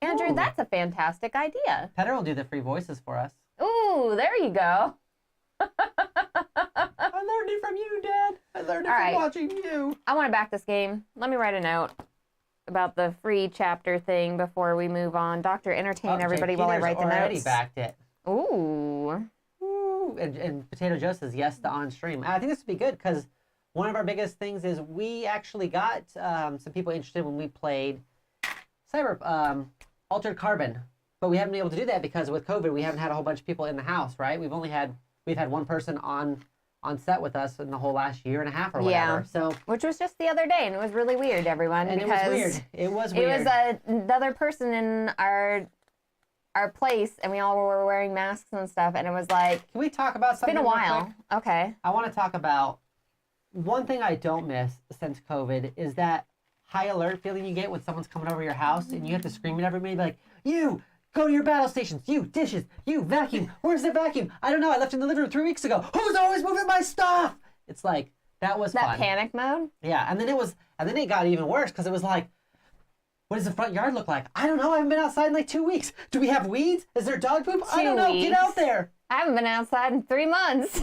Andrew, that's a fantastic idea. Petter will do the free voices for us. Ooh, there you go. I learned it from you, Dad. I learned it from watching you. I want to back this game. Let me write a note about the free chapter thing before we move on. Doctor, entertain everybody while I write the notes. Already backed it. Ooh. And Potato Joe says yes to on stream. I think this would be good because one of our biggest things is we actually got some people interested when we played Altered Carbon. But we haven't been able to do that because with COVID, we haven't had a whole bunch of people in the house, right? We've had one person on set with us in the whole last year and a half or whatever. Yeah. So, which was just the other day, and it was really weird, everyone. And because it was weird. It was weird. It was another person in our place, and we all were wearing masks and stuff, and it was like... Can we talk about something? It's been a while. Okay. I want to talk about one thing I don't miss since COVID is that high alert feeling you get when someone's coming over your house and you have to scream at everybody like, you! Go to your battle stations. You, dishes. You, vacuum. Where's the vacuum? I don't know. I left it in the living room 3 weeks ago. Who's always moving my stuff? It's like, that was fun. That panic mode? Yeah, and then it got even worse because it was like, what does the front yard look like? I don't know. I haven't been outside in like 2 weeks. Do we have weeds? Is there dog poop? I don't know. Get out there. I haven't been outside in 3 months.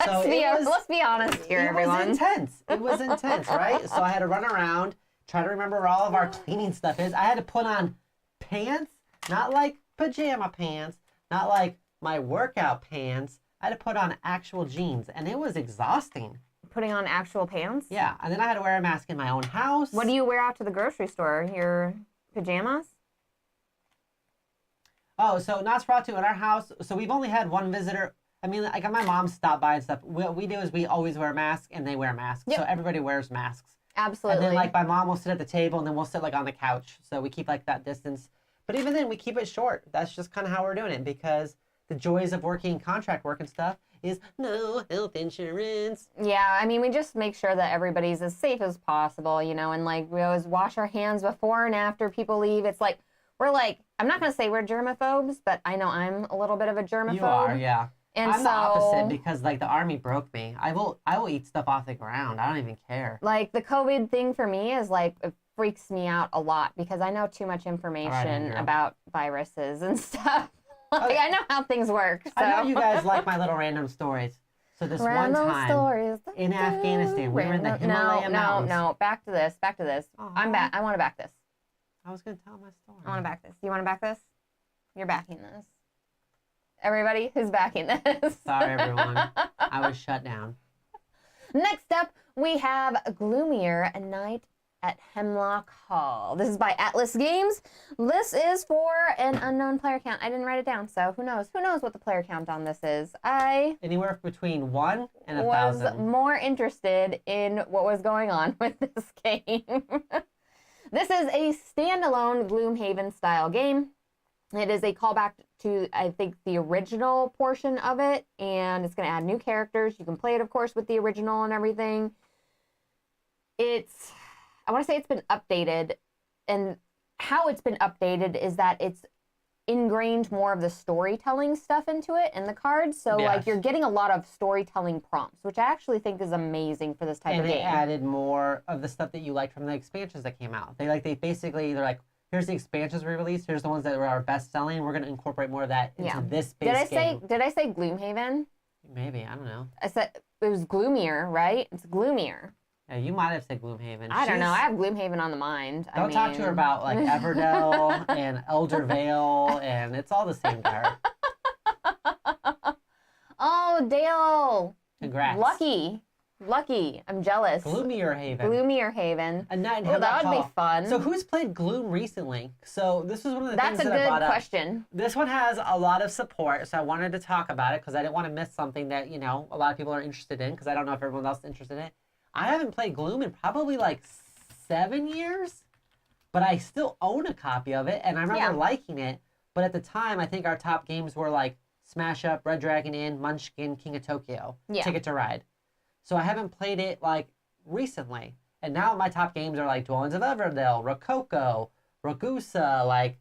Let's be honest here, everyone. It was intense. It was intense, right? So I had to run around, try to remember where all of our cleaning stuff is. I had to put on pants. Not like pajama pants, not like my workout pants. I had to put on actual jeans, and it was exhausting. Putting on actual pants? Yeah, and then I had to wear a mask in my own house. What do you wear out to the grocery store? Your pajamas? Oh, so Nosferatu in our house, so we've only had one visitor. I mean, like my mom stopped by and stuff. What we do is we always wear masks, and they wear masks. Yep. So everybody wears masks. Absolutely. And then like my mom will sit at the table, and then we'll sit like on the couch. So we keep like that distance. But even then, we keep it short. That's just kind of how we're doing it because the joys of working contract work and stuff is no health insurance. Yeah, I mean, we just make sure that everybody's as safe as possible, you know, and like we always wash our hands before and after people leave. It's like, I'm not going to say we're germaphobes, but I know I'm a little bit of a germaphobe. You are, yeah. And I'm the opposite because like the army broke me. I will eat stuff off the ground. I don't even care. Like the COVID thing for me is like, freaks me out a lot because I know too much information about viruses and stuff. Like, I know how things work. So. I know you guys like my little random stories. So this random one time stories. in Afghanistan, we were in the Himalaya Mountains. No, back to this. I'm back. I want to back this. I was going to tell my story. I want to back this. You want to back this? You're backing this. Everybody who's backing this. Sorry, everyone. I was shut down. Next up, we have Gloomier, A Night at Hemlock Hall. This is by Atlas Games. This is for an unknown player count. I didn't write it down, so who knows? Who knows what the player count on this is? Anywhere between 1 and 1,000. Was more interested in what was going on with this game. This is a standalone Gloomhaven style game. It is a callback to, I think, the original portion of it, and it's going to add new characters. You can play it, of course, with the original and everything. I want to say it's been updated, and how it's been updated is that it's ingrained more of the storytelling stuff into it in the cards. So, like, you're getting a lot of storytelling prompts, which I actually think is amazing for this type of game. And they added more of the stuff that you liked from the expansions that came out. They're like, here's the expansions we released. Here's the ones that were our best selling. We're going to incorporate more of that into this base game. Did I say Gloomhaven? Maybe, I don't know. I said it was Gloomier, right? It's Gloomier. Yeah, you might have said Gloomhaven. I don't know. I have Gloomhaven on the mind. Don't talk to her about like Everdell and Elder Vale, and it's all the same to her. Oh, Dale. Congrats. Lucky. I'm jealous. Gloomier Haven. Gloomier Haven. And that that would be fun. So who's played Gloom recently? So this was one of the That's things a that I brought good up. question. This one has a lot of support, so I wanted to talk about it because I didn't want to miss something that, a lot of people are interested in because I don't know if everyone else is interested in it. I haven't played Gloom in probably like 7 years, but I still own a copy of it, and I remember liking it. But at the time, I think our top games were like Smash Up, Red Dragon Inn, Munchkin, King of Tokyo, Ticket to Ride. So I haven't played it like recently. And now my top games are like Dwellings of Everdell, Rococo, Ragusa, like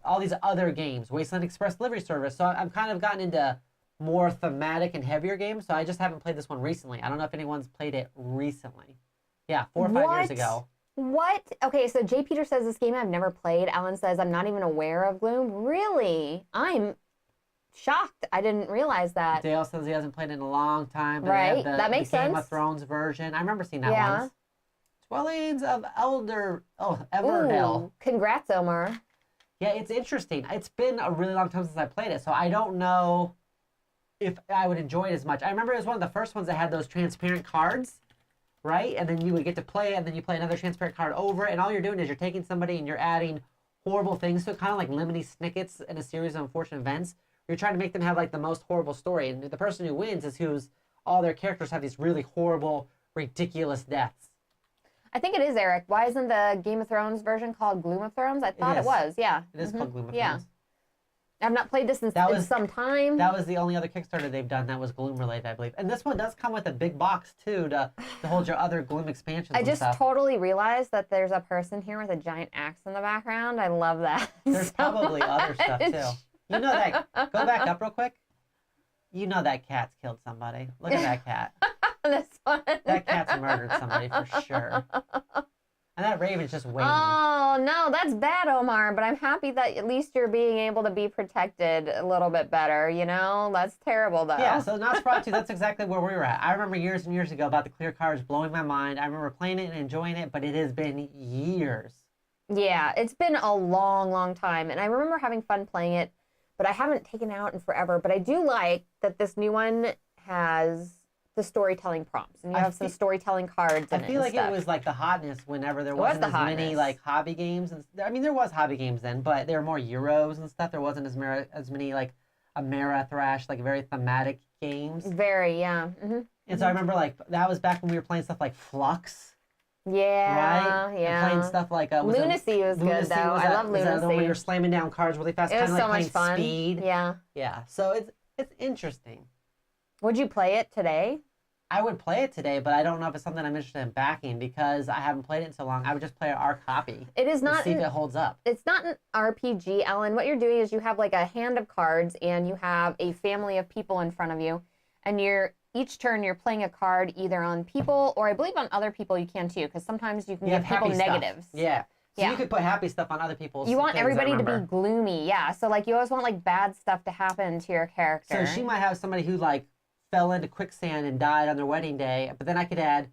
all these other games, Wasteland Express Delivery Service. So I've kind of gotten into more thematic and heavier games. So I just haven't played this one recently. I don't know if anyone's played it recently. Yeah, 4 or 5 years ago. What? Okay, so Jay Peter says this game I've never played. Alan says I'm not even aware of Gloom. Really? I'm shocked. I didn't realize that. Dale says he hasn't played it in a long time. But Right, that makes sense. sense. Game of Thrones version. I remember seeing that once. Dwellings of Everdell. Ooh, congrats, Omar. Yeah, it's interesting. It's been a really long time since I played it, so I don't know if I would enjoy it as much. I remember it was one of the first ones that had those transparent cards, right? And then you would get to play it, and then you play another transparent card over it, and all you're doing is you're taking somebody and you're adding horrible things to it, kind of like Lemony Snicket's in a series of unfortunate events. You're trying to make them have like the most horrible story, and the person who wins is who's all their characters have these really horrible, ridiculous deaths. I think it is, Eric. Why isn't the Game of Thrones version called Gloom of Thrones? I thought it was, yeah. It is called Gloom of Yeah. Thrones. I've not played this in some time. That was the only other Kickstarter they've done that was Gloom related, I believe. And this one does come with a big box, too, to hold your other Gloom expansions I and just stuff. totally realized that there's a person here with a giant axe in the background. I love that. There's probably other stuff, too. You know that. Go back up real quick. You know that cat's killed somebody. Look at that cat. This one. That cat's murdered somebody for sure. And that raven's just waiting. Oh, no, that's bad, Omar. But I'm happy that at least you're being able to be protected a little bit better, you know? That's terrible, though. Yeah, so Nosferatu, that's exactly where we were at. I remember years and years ago about the clear cards blowing my mind. I remember playing it and enjoying it, but it has been years. Yeah, it's been a long, long time. And I remember having fun playing it, but I haven't taken it out in forever. But I do like that this new one has the storytelling prompts, and you have some storytelling cards in it. I feel like it was like the hotness whenever there wasn't as many like hobby games. And I mean, there was hobby games then, but there were more Euros and stuff. There wasn't as many like Ameritrash, like very thematic games. Very, yeah. Mm-hmm. And so I remember like that was back when we were playing stuff like Flux. Yeah, right? yeah. And playing stuff like Lunacy was good though. I love Lunacy. Was that when we were slamming down cards really fast, it kind was of like so playing much fun. Speed. Yeah. Yeah. So it's interesting. Would you play it today? I would play it today, but I don't know if it's something I'm interested in backing because I haven't played it in so long. I would just play our copy. It is not. See if it holds up. It's not an RPG, Ellen. What you're doing is you have like a hand of cards and you have a family of people in front of you, and each turn you're playing a card either on people or I believe on other people you can too, because sometimes you can give people negatives. Yeah. So you could put happy stuff on other people's. You want everybody to be gloomy, yeah. So like you always want like bad stuff to happen to your character. So she might have somebody who like fell into quicksand and died on their wedding day, but then I could add,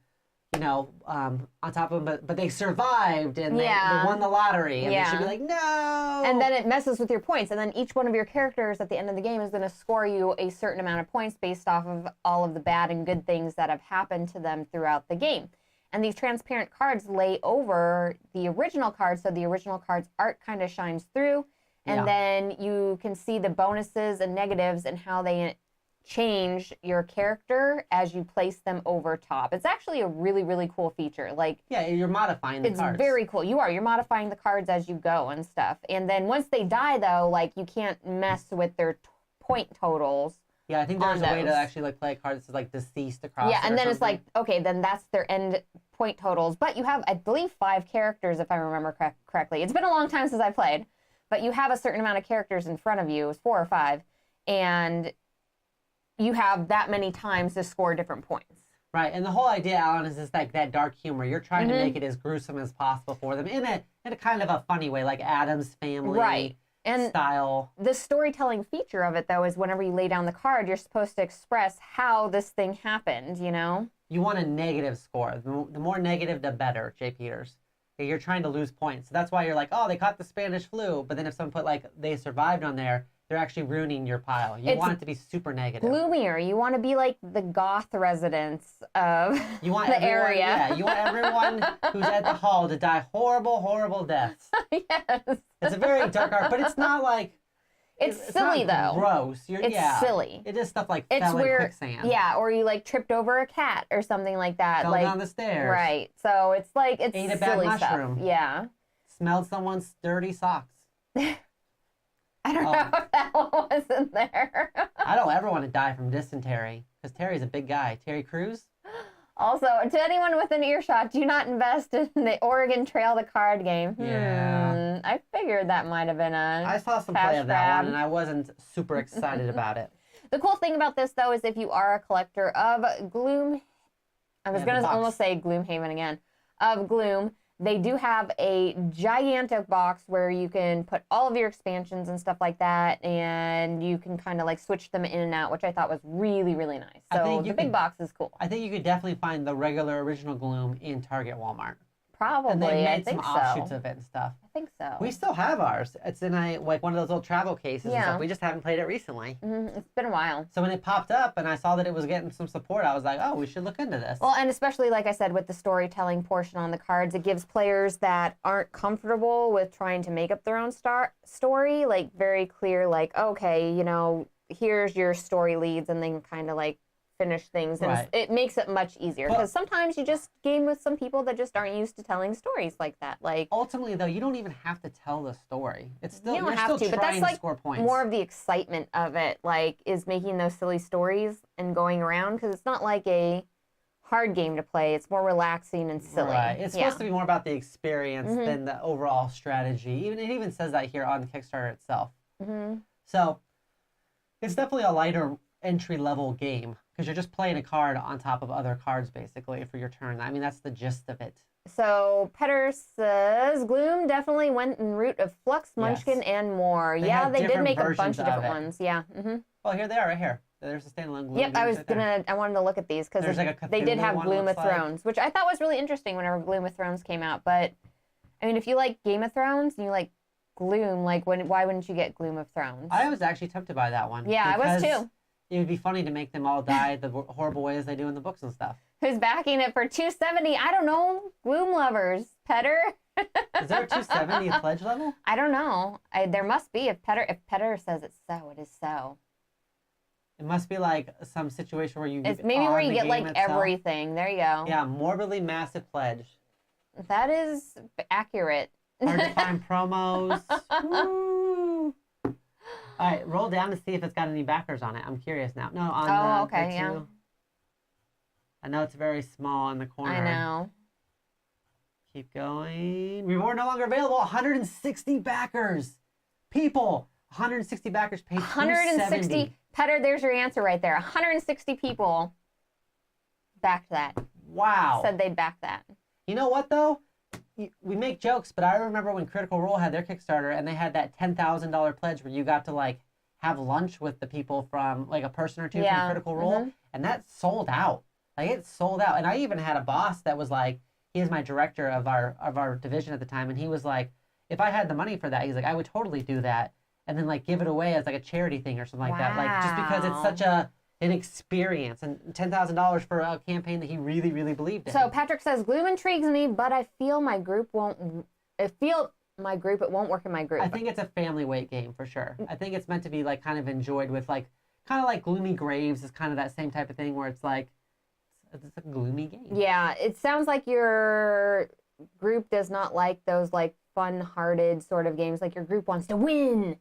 on top of them, but they survived and they won the lottery, and they should be like, no. And then it messes with your points, and then each one of your characters at the end of the game is going to score you a certain amount of points based off of all of the bad and good things that have happened to them throughout the game. And these transparent cards lay over the original cards, so the original card's art kind of shines through, and then you can see the bonuses and negatives and how they change your character as you place them over top. It's actually a really, really cool feature. Like, yeah, you're modifying the cards. It's very cool. You're modifying the cards as you go and stuff. And then once they die, though, like you can't mess with their point totals. Yeah, I think there's a way to actually like play a card that's like deceased across. Yeah, and then it's like, okay, then that's their end point totals. But you have, I believe, 5 characters if I remember correctly. It's been a long time since I played, but you have a certain amount of characters in front of you. It's 4 or 5, and you have that many times to score different points. Right, and the whole idea, Alan, is just like that dark humor. You're trying to make it as gruesome as possible for them in a kind of a funny way, like Addams Family style. The storytelling feature of it, though, is whenever you lay down the card, you're supposed to express how this thing happened, you know? You want a negative score. The more negative, the better, Jay Peters. You're trying to lose points. So that's why you're like, oh, they caught the Spanish flu. But then if someone put like, they survived on there, they're actually ruining your pile. You want it to be super negative. Gloomier. You want to be like the goth residents of the area. Yeah, you want everyone who's at the hall to die horrible, horrible deaths. Yes. It's a very dark art, but it's not like... It's silly, not though. Gross. It's silly. It is stuff like fell in quicksand. Yeah, or you like tripped over a cat or something like that. Fell down the stairs. Right. So it's like, it's Ate a silly bad mushroom. stuff. Yeah. Smelled someone's dirty socks. I don't know if that one was in there. I don't ever want to die from dysentery, because Terry's a big guy. Terry Crews? Also, to anyone with an earshot, do not invest in the Oregon Trail the card game. Yeah. I figured that might have been a I saw some play of that one, and I wasn't super excited about it. The cool thing about this, though, is if you are a collector of Gloom... I was going to almost say Gloomhaven again. Of Gloom, they do have a gigantic box where you can put all of your expansions and stuff like that, and you can kind of like switch them in and out, which I thought was really, really nice. So the big box is cool. I think you could definitely find the regular original Gloom in Target, Walmart. Probably, and they made I think some offshoots of it and stuff. I think so. We still have ours. It's in like one of those little travel cases and stuff. We just haven't played it recently. It's been a while. So when it popped up and I saw that it was getting some support, I was like, oh, we should look into this. Well, and especially, like I said, with the storytelling portion on the cards, it gives players that aren't comfortable with trying to make up their own story, like very clear, like, okay, you know, here's your story leads, and then kind of like finish things, and it makes it much easier, because sometimes you just game with some people that just aren't used to telling stories like that. Like, ultimately, though, you don't even have to tell the story. It's still, you don't have to, but that's like score points. More of the excitement of it, like, is making those silly stories and going around, because it's not like a hard game to play. It's more relaxing and silly. Right. It's supposed to be more about the experience than the overall strategy. It even says that here on the Kickstarter itself. So it's definitely a lighter entry-level game, because you're just playing a card on top of other cards, basically, for your turn. I mean, that's the gist of it. So, Petter says, Gloom definitely went in route of Flux, Munchkin, and more. They did make a bunch of different ones. Yeah. Well, here they are, right here. There's a standalone Gloom. Yep, I wanted to look at these, because they did have Gloom of Thrones, which I thought was really interesting whenever Gloom of Thrones came out. But, I mean, if you like Game of Thrones and you like Gloom, like, why wouldn't you get Gloom of Thrones? I was actually tempted by that one. Yeah, I was too. It would be funny to make them all die the horrible ways they do in the books and stuff. Who's backing it for $270? I don't know. Gloom lovers. Petter? Is there a $270 pledge level? I don't know. There must be. If Petter says it's so, it is so. It must be like some situation where you... It's maybe where you get like everything. There you go. Yeah, morbidly massive pledge. That is accurate. Hard to find promos. Woo! All right, roll down to see if it's got any backers on it. I'm curious now. No, on the two. Yeah. I know it's very small in the corner. I know. Keep going. Reward no longer available. 160 backers. People, 160 backers paid 160. Petter, there's your answer right there. 160 people backed that. Wow. Said they'd back that. You know what, though? We make jokes, but I remember when Critical Role had their Kickstarter and they had that $10,000 pledge where you got to like have lunch with the people from like a person or two from Critical Role, and that sold out. Like it sold out. And I even had a boss that was like, he is my director of our division at the time, and he was like, if I had the money for that, he's like, I would totally do that, and then like give it away as like a charity thing or something like that. Like just because it's such an experience, and $10,000 for a campaign that he really, really believed in. So Patrick says, Gloom intrigues me, but I feel it won't work in my group. I think it's a family weight game for sure. I think it's meant to be like kind of enjoyed with like, kind of like Gloomy Graves is kind of that same type of thing where it's like, it's a gloomy game. Yeah, it sounds like your group does not like those like fun-hearted sort of games. Like your group wants to win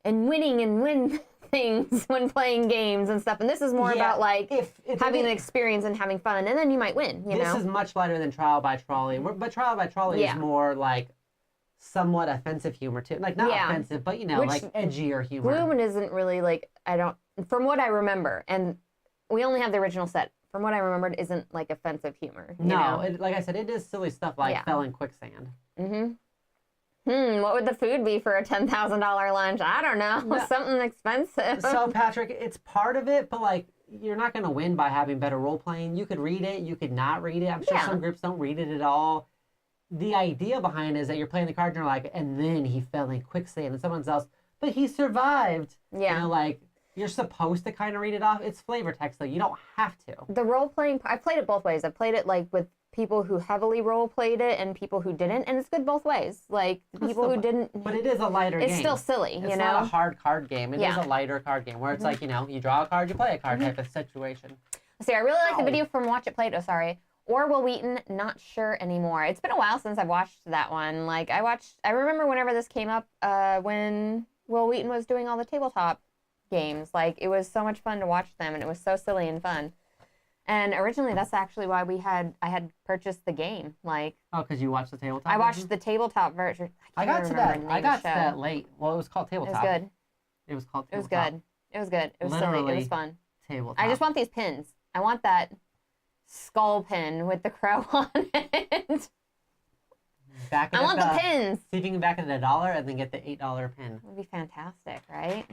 and win things when playing games and stuff. And this is more about like having an experience and having fun, and then you might win. You know, this is much lighter than Trial by Trolley. But Trial by Trolley is more like somewhat offensive humor too. Like not offensive, but you know, like edgier humor. Gloom isn't really like, from what I remember, and we only have the original set. From what I remembered, isn't like offensive humor. No, like I said, it is silly stuff like fell in quicksand. What would the food be for a $10,000 lunch? I don't know. No. Something expensive. So, Patrick, it's part of it, but like, you're not going to win by having better role playing. You could read it, you could not read it. I'm sure some groups don't read it at all. The idea behind it is that you're playing the card and you're like, and then he fell in quicksand, and someone else, but he survived. Yeah. You know, like, you're supposed to kind of read it off. It's flavor text, though. You don't have to. The role-playing, I played it both ways. I played it, like, with people who heavily role-played it and people who didn't, and it's good both ways. Like, the people who didn't... But it is a lighter game. It's still silly, you know? It's not a hard card game. It is a lighter card game, where it's like, you know, you draw a card, you play a card type of situation. See, I really like the video from Watch It Play-Doh, sorry. Or Will Wheaton, not sure anymore. It's been a while since I've watched that one. Like, I remember whenever this came up, when Will Wheaton was doing all the tabletop games. Like, it was so much fun to watch them, and it was so silly and fun. And originally, that's actually why I had purchased the game. Like, oh, because you watched the tabletop. I watched the tabletop version. I got to that late. Well, it was called tabletop. It was good. It was called tabletop. It was good. It was good. It was silly. It was fun. Tabletop. I just want these pins. I want that skull pin with the crow on it. I want the pins. See if you can back it at $1 and then get the $8 pin. That would be fantastic, right?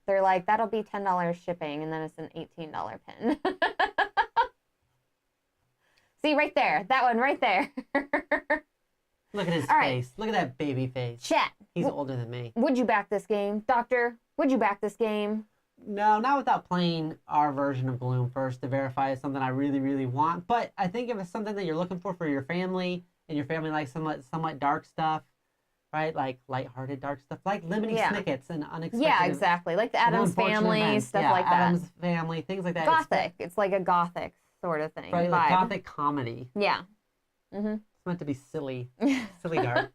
They're like, that'll be $10 shipping, and then it's an $18 pin. See, right there. That one right there. Look at his face. Look at that baby face. Chat. He's older than me. Would you back this game? Doctor, would you back this game? No, not without playing our version of Gloom first to verify it's something I really, really want. But I think if it's something that you're looking for your family, and your family likes somewhat dark stuff, right? Like lighthearted dark stuff, like Lemony Snicket's and unexpected. Yeah, exactly. Like the Addams Family, stuff like that. Addams Family, things like that. Gothic. It's like a gothic sort of thing. Right, like gothic comedy. Yeah. Mm-hmm. It's meant to be silly, silly dark.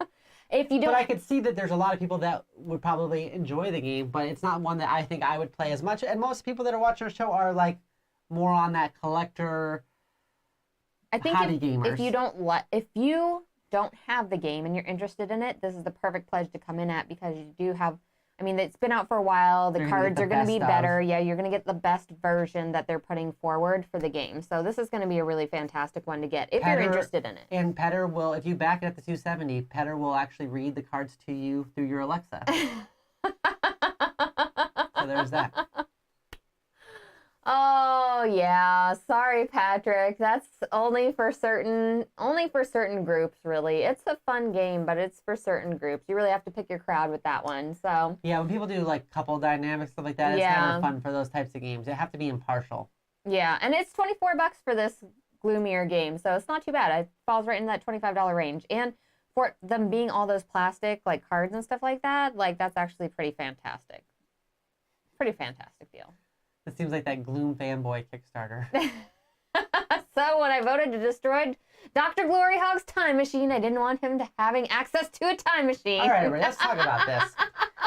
If you don't, but I could see that there's a lot of people that would probably enjoy the game, but it's not one that I think I would play as much. And most people that are watching our show are like more on that collector. I think if you don't have the game and you're interested in it, this is the perfect pledge to come in at, because you do have. I mean, it's been out for a while. The cards are going to be better. Yeah, you're going to get the best version that they're putting forward for the game. So this is going to be a really fantastic one to get if you're interested in it. And Petter will, if you back it at the 270, Petter will actually read the cards to you through your Alexa. So there's that. Oh yeah, sorry Patrick. That's only for certain groups, really. It's a fun game, but it's for certain groups. You really have to pick your crowd with that one. So yeah, when people do like couple dynamics, stuff like that, it's never fun for those types of games. They have to be impartial. Yeah, and it's $24 for this Gloomier game, so it's not too bad. It falls right in that $25 range. And for them being all those plastic like cards and stuff like that, like that's actually pretty fantastic. Pretty fantastic deal. It seems like that Gloom fanboy Kickstarter. So when I voted to destroy DrGloryhogg's time machine, I didn't want him to having access to a time machine. All right, everybody, let's talk about this.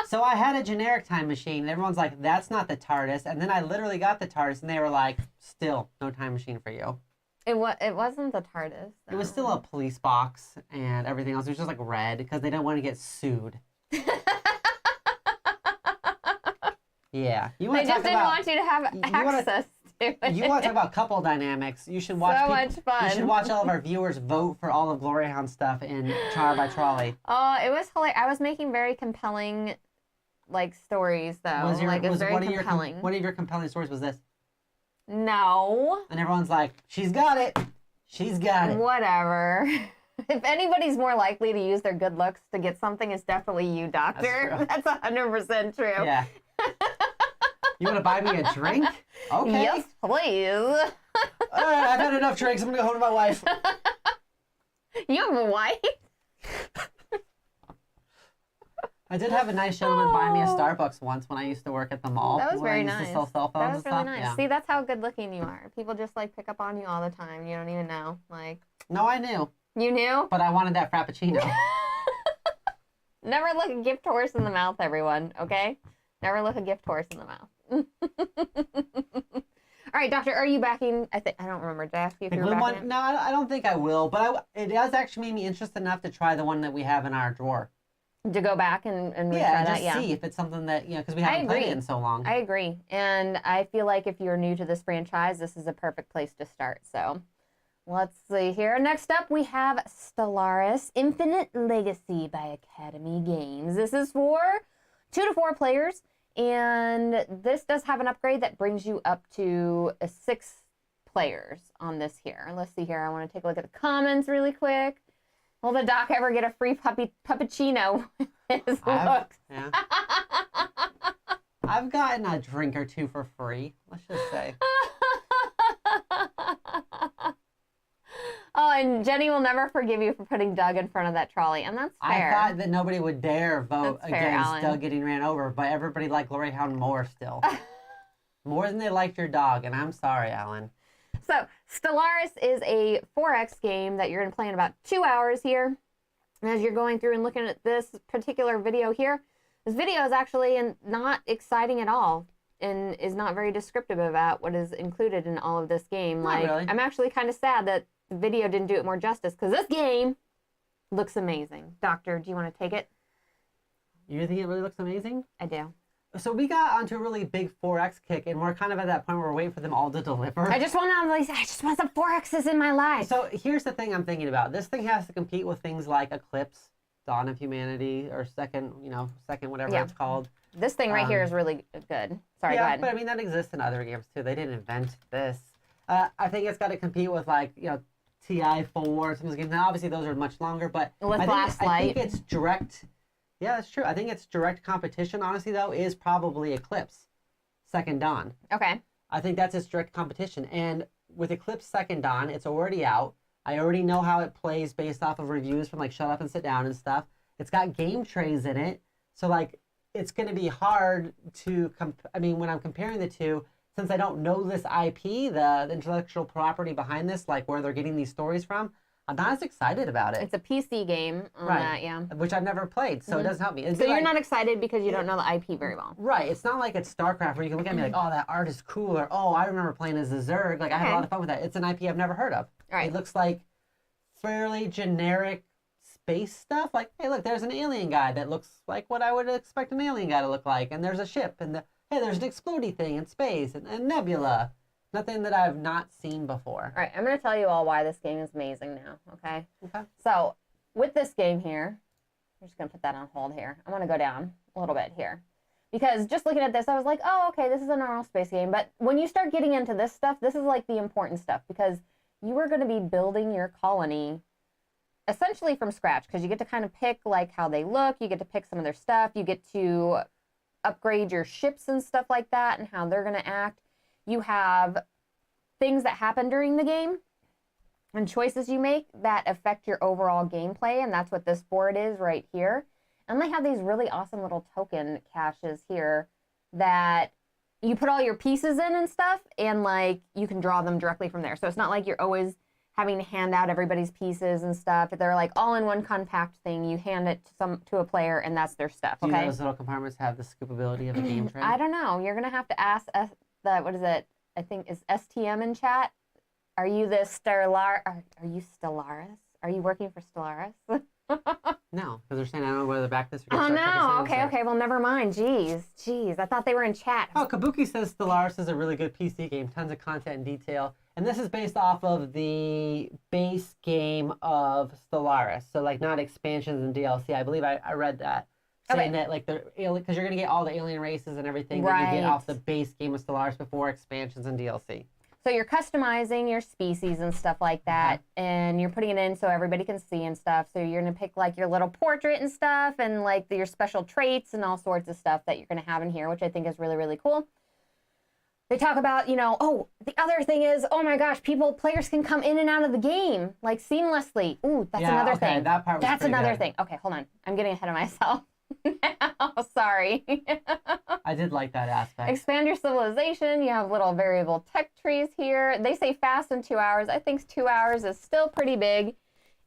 So I had a generic time machine, and everyone's like, that's not the TARDIS. And then I literally got the TARDIS, and they were like, still, no time machine for you. It wasn't the TARDIS, though. It was still a police box and everything else. It was just like red, because they didn't want to get sued. Yeah. They just didn't want you to have access to it. You want to talk about couple dynamics. You should watch much fun. You should watch all of our viewers vote for all of Gloryhound stuff in Char by Trolley. Oh, it was hilarious. I was making very compelling, like, stories, though. It was very compelling. One of your compelling stories was this. No. And everyone's like, she's got it. She's got it. Whatever. If anybody's more likely to use their good looks to get something, it's definitely you, Doctor. That's 100% true. Yeah. You want to buy me a drink? Okay. Yes, please. All right, I've had enough drinks. I'm going to go home to my wife. You have a wife? I did have a nice gentleman buy me a Starbucks once when I used to work at the mall. That was very nice. I used to sell cell phones that was really nice. Yeah. See, that's how good looking you are. People just like pick up on you all the time. You don't even know. Like. No, I knew. You knew? But I wanted that Frappuccino. Never look a gift horse in the mouth, everyone, okay? Never look a gift horse in the mouth. All right, Doctor, are you backing? I don't remember. Did I ask you if you were backing it? No, I don't think I will. But it has actually made me interested enough to try the one that we have in our drawer. To go back and retry that, just see if it's something that, because we haven't played it in so long. I agree. And I feel like if you're new to this franchise, this is a perfect place to start. So let's see here. Next up, we have Stellaris Infinite Legacy by Academy Games. This is for 2 to 4 players. And this does have an upgrade that brings you up to 6 players on this here. Let's see here. I want to take a look at the comments really quick. Will the doc ever get a free puppuccino with his looks? Yeah. I've gotten a drink or two for free, let's just say. Oh, and Jenny will never forgive you for putting Doug in front of that trolley, and that's fair. I thought that nobody would dare vote That's fair, against Alan. Doug getting ran over, but everybody liked Gloryhound more still. More than they liked your dog, and I'm sorry, Alan. So, Stellaris is a 4X game that you're going to play in about 2 hours here. And as you're going through and looking at this particular video here, this video is actually not exciting at all and is not very descriptive about what is included in all of this game. Not really. I'm actually kind of sad that the video didn't do it more justice because this game looks amazing. Doctor, do you want to take it? You think it really looks amazing? I do. So we got onto a really big 4X kick, and we're kind of at that point where we're waiting for them all to deliver. I just want some 4Xs in my life. So here's the thing I'm thinking about. This thing has to compete with things like Eclipse, Dawn of Humanity, or Second whatever it's called. This thing right here is really good. Sorry, go ahead. But I mean, that exists in other games too. They didn't invent this. I think it's got to compete with TI4 or some of those games. Now, obviously, those are much longer, but I think it's direct. Yeah, that's true. I think its direct competition, honestly, though, is probably Eclipse, Second Dawn. Okay. I think that's its direct competition. And with Eclipse Second Dawn, it's already out. I already know how it plays based off of reviews from Shut Up and Sit Down and stuff. It's got game trays in it. So, it's going to be hard to, when I'm comparing the two, since I don't know this IP, the intellectual property behind this, where they're getting these stories from, I'm not as excited about it. It's a PC game on that, yeah. Which I've never played, so it doesn't help me. So you're not excited because you don't know the IP very well. Right. It's not like it's StarCraft where you can look at me oh, that art is cool, or oh, I remember playing as a Zerg. I had a lot of fun with that. It's an IP I've never heard of. Right. It looks like fairly generic space stuff. Hey, look, there's an alien guy that looks like what I would expect an alien guy to look like, and there's a ship, and hey, there's an explodey thing in space, and nebula. Nothing that I've not seen before. All right, I'm going to tell you all why this game is amazing now, okay? Okay. So, with this game here, I'm just going to put that on hold here. I'm going to go down a little bit here. Because just looking at this, I was like, oh, okay, this is a normal space game. But when you start getting into this stuff, this is the important stuff. Because you are going to be building your colony essentially from scratch. Because you get to kind of pick, how they look. You get to pick some of their stuff. You get to upgrade your ships and stuff like that and how they're going to act. You have things that happen during the game and choices you make that affect your overall gameplay, and that's what this board is right here. And they have these really awesome little token caches here that you put all your pieces in and stuff, and you can draw them directly from there. So it's not like you're always having to hand out everybody's pieces and stuff. They're all in one compact thing. You hand it to a player, and that's their stuff. Okay. Do you know those little compartments have the scoopability of a game tray? I don't know. You're gonna have to ask what is it? I think is STM in chat. Are you the Are you Stellaris? Are you working for Stellaris? No, because they're saying I don't know whether to back this or Oh no. Okay. Well, never mind. Jeez. I thought they were in chat. Oh, Kabuki says Stellaris is a really good PC game. Tons of content and detail. And this is based off of the base game of Stellaris. So not expansions and DLC. I believe I read that. Saying that they're alien, because you're going to get all the alien races and everything that you get off the base game of Stellaris before expansions and DLC. So you're customizing your species and stuff like that, and you're putting it in so everybody can see and stuff. So you're going to pick your little portrait and stuff, and your special traits and all sorts of stuff that you're going to have in here, which I think is really, really cool. They talk about, oh, the other thing is, oh my gosh, players can come in and out of the game seamlessly. Ooh, that's another thing. That part was That's another good. thing. Okay, hold on. I'm getting ahead of myself. now. Sorry. I did like that aspect. Expand your civilization. You have little variable tech trees here. They say fast in 2 hours. I think 2 hours is still pretty big.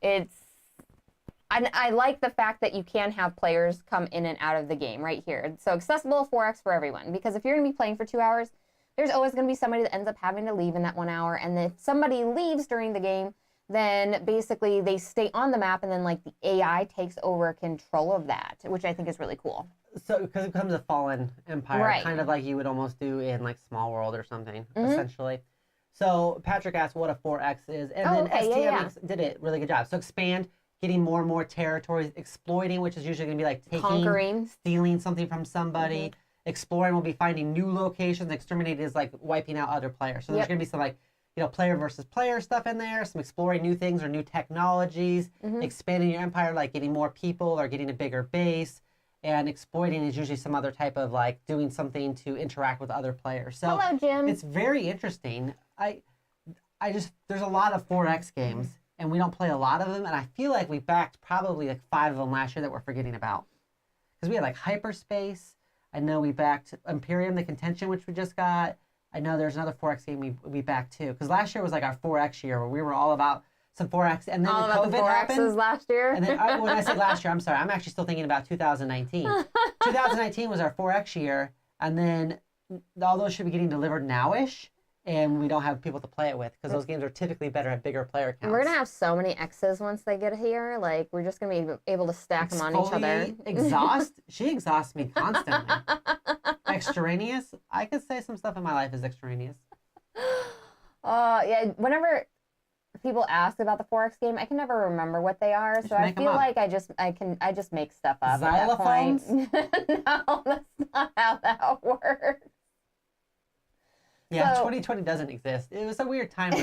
I like the fact that you can have players come in and out of the game right here. So accessible 4X for everyone. Because if you're going to be playing for 2 hours, there's always going to be somebody that ends up having to leave in that 1 hour. And if somebody leaves during the game, then basically they stay on the map, and then the AI takes over control of that, which I think is really cool. So, because it becomes a fallen empire, kind of like you would almost do in Small World or something, essentially. So Patrick asked what a 4X is, and then STM did it really good job. So expand, getting more and more territories, exploiting, which is usually going to be taking, conquering, stealing something from somebody. Exploring will be finding new locations. Exterminating is wiping out other players. So there's going to be some player versus player stuff in there, some exploring new things or new technologies, expanding your empire, getting more people or getting a bigger base. and exploiting is usually some other type of like doing something to interact with other players. So hello, Jim. it's very interesting. I just, there's a lot of 4X games, and we don't play a lot of them, and I feel like we backed probably like 5 of them last year that we're forgetting about. Because we had like Hyperspace. I know we backed Imperium, the Contention, which we just got. I know there's another 4X game we backed too. Because last year was like our 4X year, where we were all about some 4X, and then all about COVID the 4Xs happened. last year. And then when I say last year, I'm sorry, I'm actually still thinking about 2019. 2019 was our 4X year, and then all those should be getting delivered now-ish. And we don't have people to play it with because those games are typically better at bigger player counts. We're gonna have so many X's once they get here. Like we're just gonna be able to stack them on each other. Exhaust? She exhausts me constantly. Extraneous? I could say some stuff in my life is extraneous. Yeah. Whenever people ask about the 4X game, I can never remember what they are. So I feel like I just make stuff up. Xylophones? At that point. No, that's not how that works. Yeah, so, 2020 doesn't exist. It was a weird time.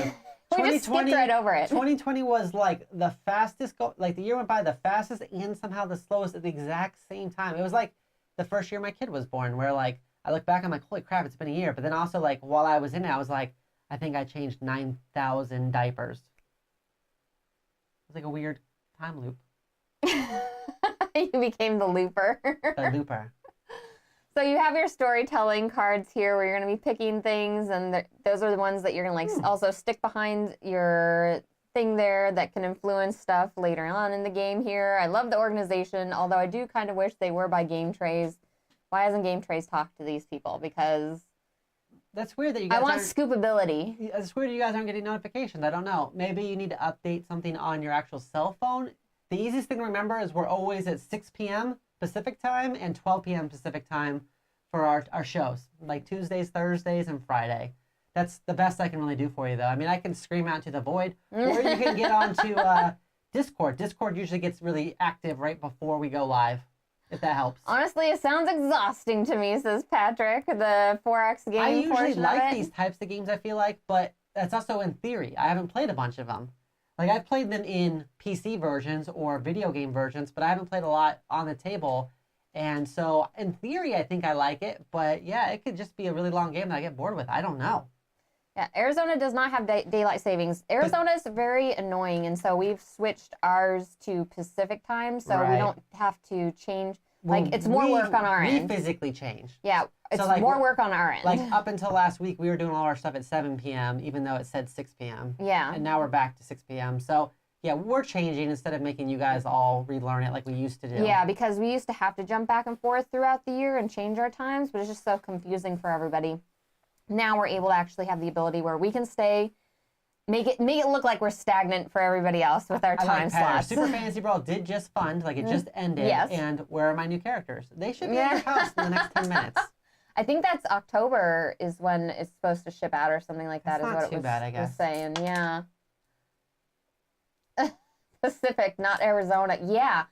We just skipped right over it. 2020 was like the fastest, like the year went by the fastest and somehow the slowest at the exact same time. It was like the first year my kid was born, where like I look back, I'm like, holy crap, it's been a year. But then also like while I was in it, I was like, I think I changed 9,000 diapers. It was like a weird time loop. You became the looper. The looper. So you have your storytelling cards here where you're going to be picking things, and those are the ones that you're going to like also stick behind your thing there that can influence stuff later on in the game here. I love the organization, although I do kind of wish they were by game trays. Why hasn't Game Trays talked to these people? Because that's weird that you guys I want scoopability. It's weird you guys aren't getting notifications. I don't know. Maybe you need to update something on your actual cell phone. The easiest thing to remember is we're always at 6 p.m. Pacific time and 12 p.m. Pacific time for our shows, like Tuesdays, Thursdays, and Friday. That's the best I can really do for you, though. I mean, I can scream out to the void, or you can get onto Discord. Discord usually gets really active right before we go live, if that helps. Honestly, it sounds exhausting to me, says Patrick, the 4X game. I usually portion like of it. these types of games, I feel like, but that's also in theory. I haven't played a bunch of them. Like, I've played them in PC versions or video game versions, but I haven't played a lot on the table. And so, in theory, I think I like it. But, yeah, it could just be a really long game that I get bored with. I don't know. Yeah, Arizona does not have daylight savings. Arizona is very annoying, and so we've switched ours to Pacific time, so we don't have to change. Like, it's more work on our end. We physically changed. Yeah, it's more work on our end. Like, up until last week, we were doing all our stuff at 7 p.m., even though it said 6 p.m. Yeah. And now we're back to 6 p.m. So, yeah, we're changing instead of making you guys all relearn it like we used to do. Yeah, because we used to have to jump back and forth throughout the year and change our times, but it's just so confusing for everybody. Now we're able to actually have the ability where we can stay, make it look like we're stagnant for everybody else with our time slots. Super Fantasy Brawl did just fund, like it just ended. Yes. And where are my new characters? They should be at your house in the next 10 minutes. I think that's October is when it's supposed to ship out or something like that. That's is not what too it was, bad, I guess. was saying. Yeah. Pacific, not Arizona. Yeah.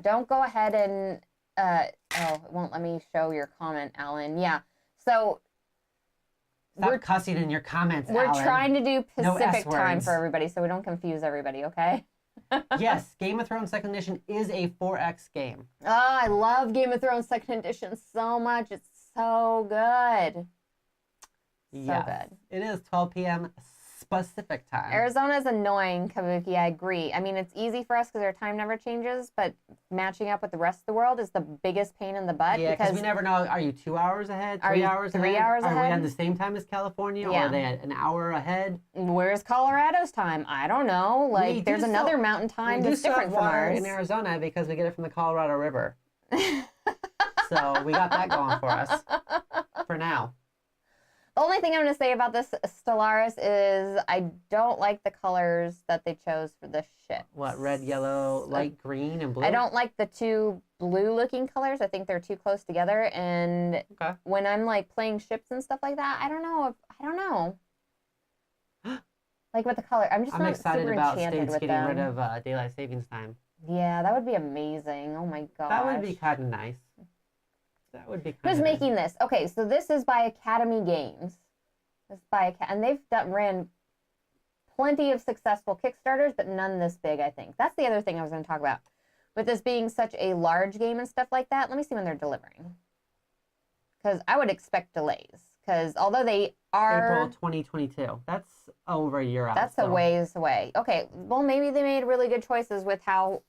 Don't go ahead and it won't let me show your comment, Alan. Yeah. So Stop cussing in your comments, we're Alan. trying to do Pacific No time for everybody so we don't confuse everybody, okay? Yes, Game of Thrones Second Edition is a 4X game. Oh, I love Game of Thrones Second Edition so much. It's so good. So good. It is 12 p.m. Pacific time. Arizona is annoying, Kabuki. I agree. I mean, it's easy for us because our time never changes, but matching up with the rest of the world is the biggest pain in the butt. Yeah, because we never know. Are you 2 hours ahead? 3 hours ahead? 3 hours ahead? Are we on the same time as California? Or are they at an hour ahead? Where's Colorado's time? I don't know. Like, there's another mountain time that's different from ours. In Arizona because we get it from the Colorado River. So we got that going for us for now. The only thing I'm going to say about this Stellaris is I don't like the colors that they chose for this ship. What, red, yellow, light green, and blue? I don't like the two blue-looking colors. I think they're too close together. And when I'm like playing ships and stuff like that, I don't know. Like with the color, I'm not excited super about enchanted states with getting them. rid of daylight savings time. Yeah, that would be amazing. Oh my gosh. That would be kind of nice. That would be kind of Who's making this? Okay, so this is by Academy Games. This is by and they've ran plenty of successful Kickstarters, but none this big, I think. That's the other thing I was going to talk about. with this being such a large game and stuff like that, let me see when they're delivering. Because I would expect delays. Because although they are... April 2022. That's over a year out. That's a ways away. Okay, well, maybe they made really good choices with how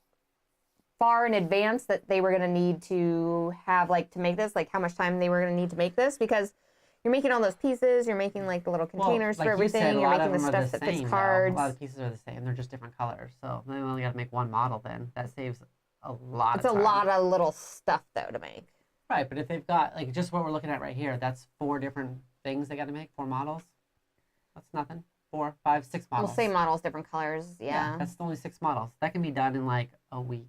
far in advance that they were going to need to have, like, to make this, like, how much time they were going to need to make this, because you're making all those pieces, you're making, like, the little containers for everything, you're making the stuff that fits cards. A lot of the pieces are the same. They're just different colors. So they only got to make one model then. That saves a lot of time. It's a lot of little stuff, though, to make. Right, but if they've got, like, just what we're looking at right here, that's 4 different things they got to make, 4 models. That's nothing. 4, 5, 6 models. Well, same models, different colors, yeah. That's only 6 models. That can be done in, like, a week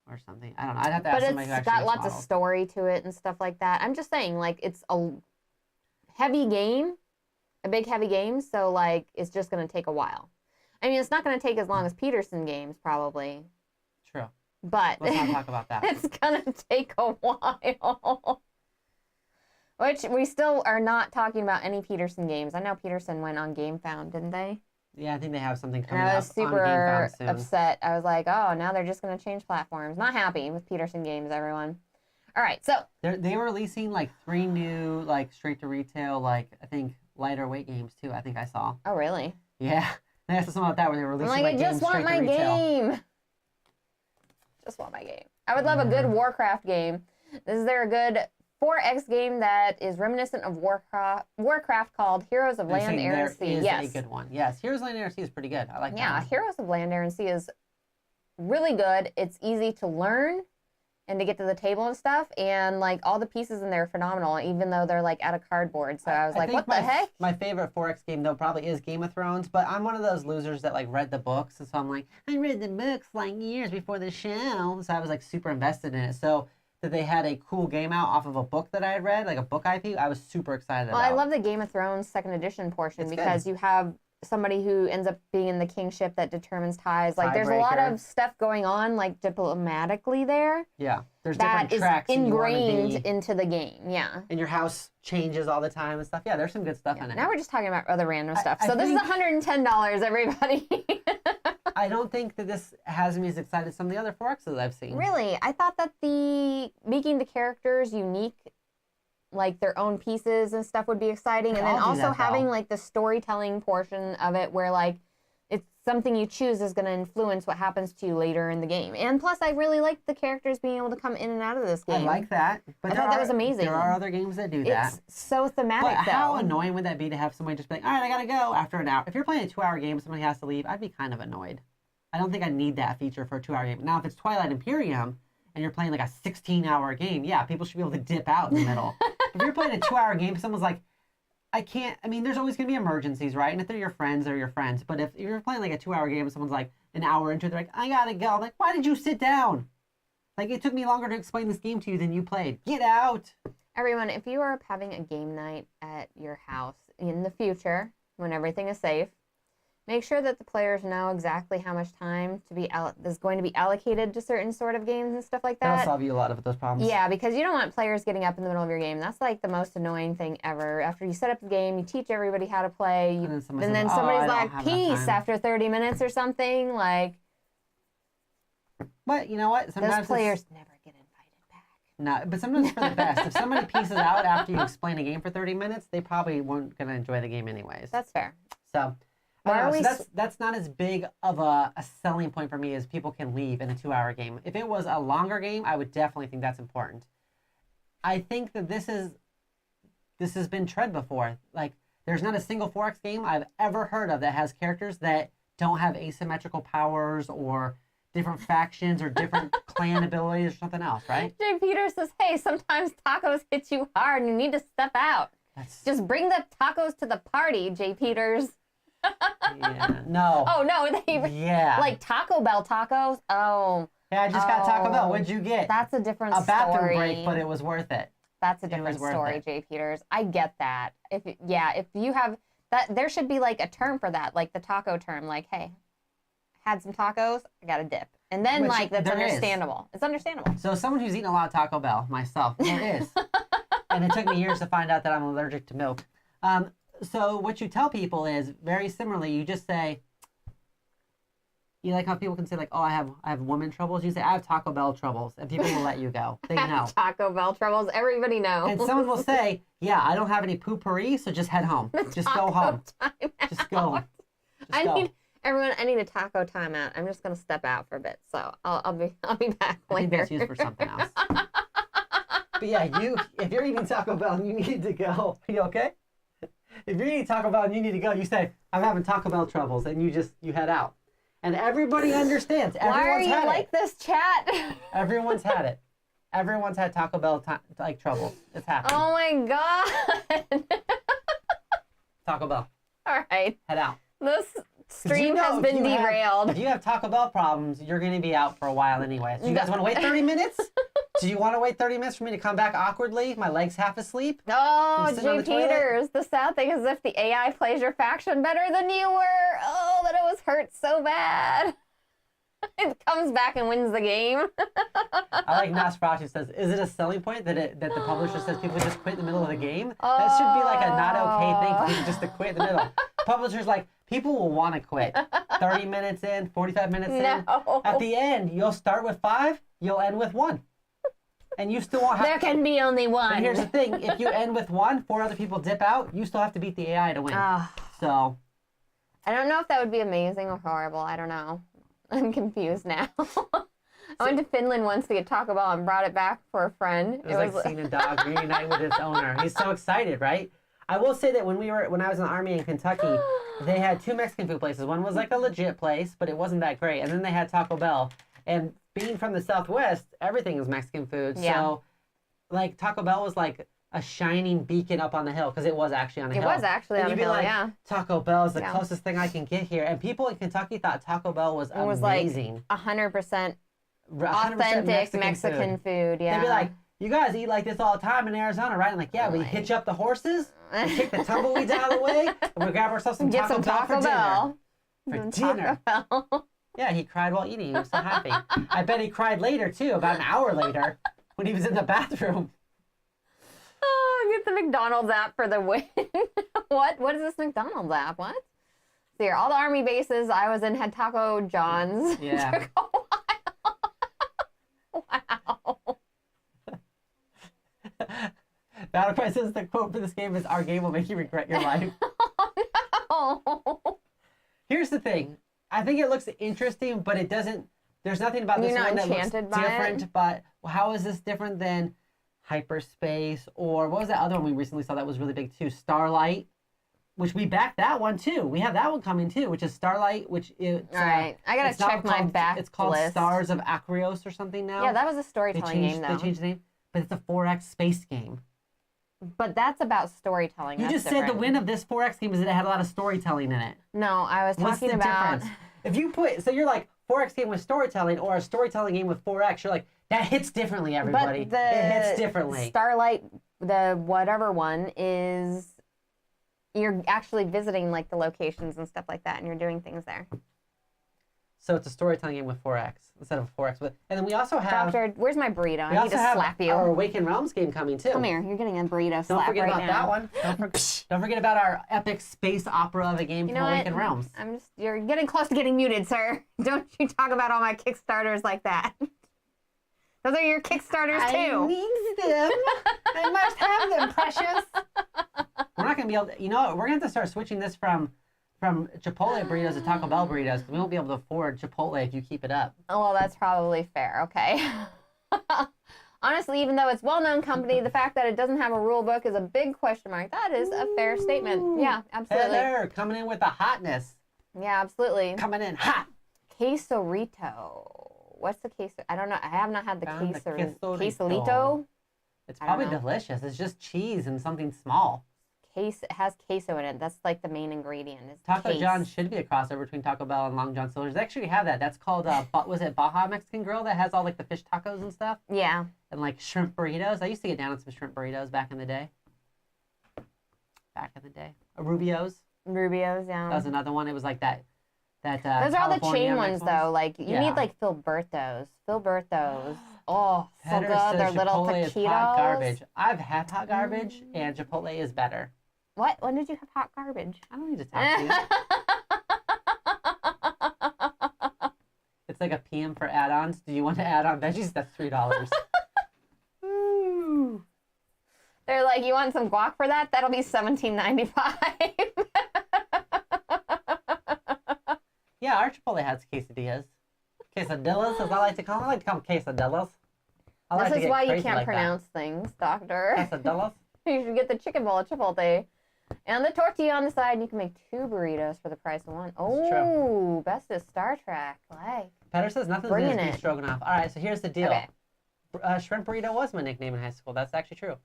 or something. I don't know. I'd have to ask somebody who actually But it's got lots models. of story to it and stuff like that. I'm just saying, like, it's a heavy game, a big heavy game, so, like, it's just going to take a while. I mean, it's not going to take as long as Peterson games, probably. True. But let's not talk about that. It's going to take a while. Which, we still are not talking about any Peterson games. I know Peterson went on GameFound, didn't they? Yeah, I think they have something coming up. And I up was super upset. I was like, oh, now they're just going to change platforms. Not happy with Peterson games, everyone. All right, so. They were releasing, like, 3 new, like, straight-to-retail, like, I think, lighter weight games, too. I think I saw. Oh, really? Yeah. I asked something about that where they were releasing, I'm like, like, I just want my game. Just want my game. I would love a good Warcraft game. Is there a good 4X game that is reminiscent of Warcraft called Heroes of Land, Air, and Sea? Yes, a good one. Yes, Heroes of Land, Air, and Sea is pretty good. I like that. Yeah, Heroes of Land, Air, and Sea is really good. It's easy to learn and to get to the table and stuff, and like all the pieces in there are phenomenal, even though they're like out of cardboard. So I was like, what the heck? My favorite 4X game though probably is Game of Thrones, but I'm one of those losers that like read the books, and so I'm like, I read the books like years before the show, so I was like super invested in it. So that they had a cool game out off of a book that I had read, like a book IP, I was super excited about. Well, I love the Game of Thrones second edition portion because you have somebody who ends up being in the kingship that determines ties. Like, there's a lot of stuff going on, like, diplomatically there. Yeah. There's different tracks. That is ingrained into the game, yeah. And your house changes all the time and stuff. Yeah, there's some good stuff in it. Now we're just talking about other random stuff. So this is $110, everybody. I don't think that this has me as excited as some of the other 4Xs I've seen. Really? I thought that making the characters unique, like their own pieces and stuff would be exciting. And then also having like the storytelling portion of it where like it's something you choose is going to influence what happens to you later in the game. And plus I really like the characters being able to come in and out of this game. I like that. But I thought that was amazing. There are other games that do that. It's so thematic though. How annoying would that be to have somebody just be like, all right, I got to go after an hour. If you're playing a 2-hour game and somebody has to leave, I'd be kind of annoyed. I don't think I need that feature for a 2-hour game. Now, if it's Twilight Imperium and you're playing like a 16-hour game, yeah, people should be able to dip out in the middle. If you're playing a 2-hour game, someone's like, I can't, I mean, there's always going to be emergencies, right? And if they're your friends, they're your friends. But if you're playing like a 2-hour game and someone's like an hour into it, they're like, I got to go. I'm like, why did you sit down? Like, it took me longer to explain this game to you than you played. Get out. Everyone, if you are having a game night at your house in the future, when everything is safe, make sure that the players know exactly how much time is going to be allocated to certain sort of games and stuff like that. That'll solve you a lot of those problems. Yeah, because you don't want players getting up in the middle of your game. That's like the most annoying thing ever. After you set up the game, you teach everybody how to play, and then somebody's like, peace, after 30 minutes or something. Like, but you know what? Sometimes those players never get invited back. No, but sometimes it's for the best. If somebody pieces out after you explain a game for 30 minutes, they probably weren't going to enjoy the game anyways. That's fair. So... that's not as big of a selling point for me as people can leave in a 2-hour game. If it was a longer game, I would definitely think that's important. I think that this has been tread before. Like, there's not a single 4X game I've ever heard of that has characters that don't have asymmetrical powers or different factions or different clan abilities or something else, right? Jay Peters says, hey, sometimes tacos hit you hard and you need to step out. Just bring the tacos to the party, Jay Peters. Yeah. No. Oh, no. Yeah. Like Taco Bell tacos? Oh. Yeah, I just got Taco Bell. What'd you get? That's a different story. A bathroom break, but it was worth it. That's a different story, Jay Peters. I get that. If you have that, there should be like a term for that, like the taco term. Like, hey, had some tacos, I got a dip. And then that's understandable. It's understandable. So someone who's eaten a lot of Taco Bell, myself, there is. And it took me years to find out that I'm allergic to milk. So what you tell people is, very similarly, you just say, You like how people can say like, oh, I have woman troubles. You say I have Taco Bell troubles, and people will let you go. They know. Taco Bell troubles. Everybody knows. And someone will say, yeah, I don't have any poopery, so just head home. Just go home. Just go home. I need a taco timeout. I'm just gonna step out for a bit, so I'll be back later. I think that's used for something else. But yeah, if you're eating Taco Bell and you need to go, are you okay? If you're eating Taco Bell and you need to go, you say, I'm having Taco Bell troubles, and you head out. And everybody understands. Why are you like this, chat? Everyone's had it. Everyone's had Taco Bell troubles. It's happened. Oh my god. Taco Bell. All right. Head out. This stream has been derailed. If you have Taco Bell problems, you're going to be out for a while anyway. So you guys want to wait 30 minutes? Do you want to wait 30 minutes for me to come back awkwardly? My leg's half asleep? Oh, Jay Peters. The sad thing is if the AI plays your faction better than you were, oh, that it was hurt so bad. It comes back and wins the game. I like Nosferatu says, is it a selling point that the publisher says people just quit in the middle of the game? That should be like a not okay thing for people just to quit in the middle. Publisher's like, people will want to quit. 30 minutes in, 45 minutes in. At the end, you'll start with 5, you'll end with 1. And you still won't have... There can be only 1. And here's the thing. If you end with 1, 4 other people dip out, you still have to beat the AI to win. So... I don't know if that would be amazing or horrible. I don't know. I'm confused now. I went to Finland once to get Taco Bell and brought it back for a friend. It was like seeing a dog reunite with its owner. He's so excited, right? I will say that when I was in the Army in Kentucky, they had 2 Mexican food places. One was like a legit place, but it wasn't that great. And then they had Taco Bell. And being from the Southwest, everything is Mexican food. Yeah. So, like, Taco Bell was like a shining beacon up on the hill, because it was actually on a hill. It was actually on a hill, like, yeah. Taco Bell is the closest thing I can get here. And people in Kentucky thought Taco Bell was amazing. It was like 100% authentic Mexican food. Yeah. They'd be like, you guys eat like this all the time in Arizona, right? I'm like, yeah, we hitch up the horses, we kick the tumbleweeds out of the way, and we grab ourselves some Taco Bell for dinner. For dinner. Yeah, he cried while eating. He was so happy. I bet he cried later, too, about an hour later, when he was in the bathroom. Oh, get the McDonald's app for the win. What? What is this McDonald's app? What? So here, all the Army bases I was in had Taco John's. Yeah. Wow. Battle Cry says the quote for this game is, our game will make you regret your life. Oh, no. Here's the thing. I think it looks interesting, but it doesn't. There's nothing about this one that looks different. But how is this different than Hyperspace, or what was that other one we recently saw that was really big too? Starlight, which we backed that one too. We have that one coming too, which is Starlight, which is. All right, I gotta check my back. It's called list. Stars of Akrios or something now. Yeah, that was a storytelling game though. They changed the name, but it's a 4X space game. But that's about storytelling. You just said the win of this 4X game is that it had a lot of storytelling in it. No, I was talking about. Difference? If you put, so you're like 4X game with storytelling or a storytelling game with 4X, you're like, that hits differently, everybody. But it hits differently. Starlight, the whatever one, is you're actually visiting like the locations and stuff like that, and you're doing things there. So it's a storytelling game with 4X instead of 4X. And then we also have... Doctor, where's my burrito? I need to slap you. Our Awakened Realms game coming too. Come here, you're getting a burrito slap right now. Don't forget about that one. Don't forget about our epic space opera of a game for Awakened Realms. You're getting close to getting muted, sir. Don't you talk about all my Kickstarters like that. Those are your Kickstarters too. I need them. I must have them, precious. We're not going to be able to... You know, we're going to have to start switching this from Chipotle burritos to Taco Bell burritos, because we won't be able to afford Chipotle if you keep it up. Oh, well, that's probably fair. Okay. Honestly, even though it's a well-known company, the fact that it doesn't have a rule book is a big question mark. That is a fair statement. Yeah, absolutely. Heather, coming in with the hotness. Yeah, absolutely. Coming in hot. Quesorito. What's the queso? I don't know. I have not had the quesolito. It's probably delicious. It's just cheese and something small. It has queso in it. That's like the main ingredient. Taco John should be a crossover between Taco Bell and Long John Silver's. They actually have that. That's called, was it Baja Mexican Grill that has all like the fish tacos and stuff? Yeah. And like shrimp burritos. I used to get down on some shrimp burritos back in the day. Rubio's. Rubio's, yeah. That was another one. It was like that. Those are all the chain ones, though. Like, you need like Filiberto's. Oh, so good. They're little taquitos. Hot garbage. I've had hot garbage, and Chipotle is better. What? When did you have hot garbage? I don't need to talk to you. like a PM for add-ons. Do you want to add on veggies? That's $3. Ooh. They're like, you want some guac for that? That'll be $17.95. Yeah, our Chipotle has quesadillas. Quesadillas, as I like to call them. I like to call them quesadillas. This is why you can't pronounce things, doctor. Quesadillas? You should get the chicken bowl at Chipotle. And the tortilla on the side, and you can make 2 burritos for the price of 1. Oh, best of Star Trek. Like. Petter says nothing's in beef stroganoff. All right, so here's the deal. Okay. Shrimp burrito was my nickname in high school. That's actually true.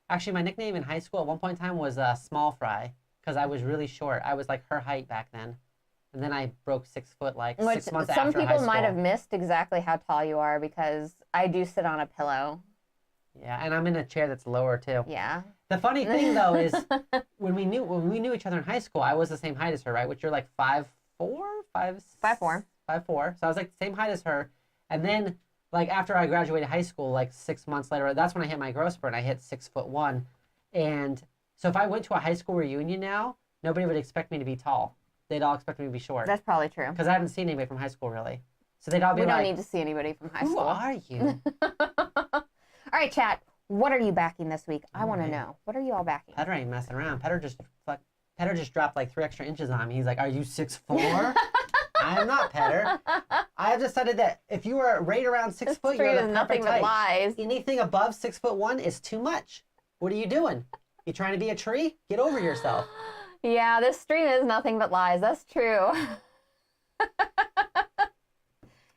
Actually, my nickname in high school at one point in time was Small Fry because I was really short. I was like her height back then. And then I broke 6 foot like 6 months after high school. Some people might have missed exactly how tall you are because I do sit on a pillow. Yeah, and I'm in a chair that's lower too. Yeah. The funny thing though is when we knew each other in high school, I was the same height as her, right? Which you're like 5'4", 5'4". 5'4". So I was like the same height as her. And then like after I graduated high school, like 6 months later, that's when I hit my growth spurt and I hit 6'1". And so if I went to a high school reunion now, nobody would expect me to be tall. They'd all expect me to be short. That's probably true. Because I haven't seen anybody from high school really. So they'd all be like, we like, don't need to see anybody from high school. Who are you? All right, chat. What are you backing this week? I want to know. What are you all backing? Petter ain't messing around. Petter just dropped like 3 extra inches on me. He's like, "Are you 6'4"? I am not, Petter. I have decided that if you are right around 6 foot, you're the perfect nothing but height. lies. Anything above 6'1" is too much. What are you doing? You trying to be a tree? Get over yourself. Yeah, this stream is nothing but lies. That's true.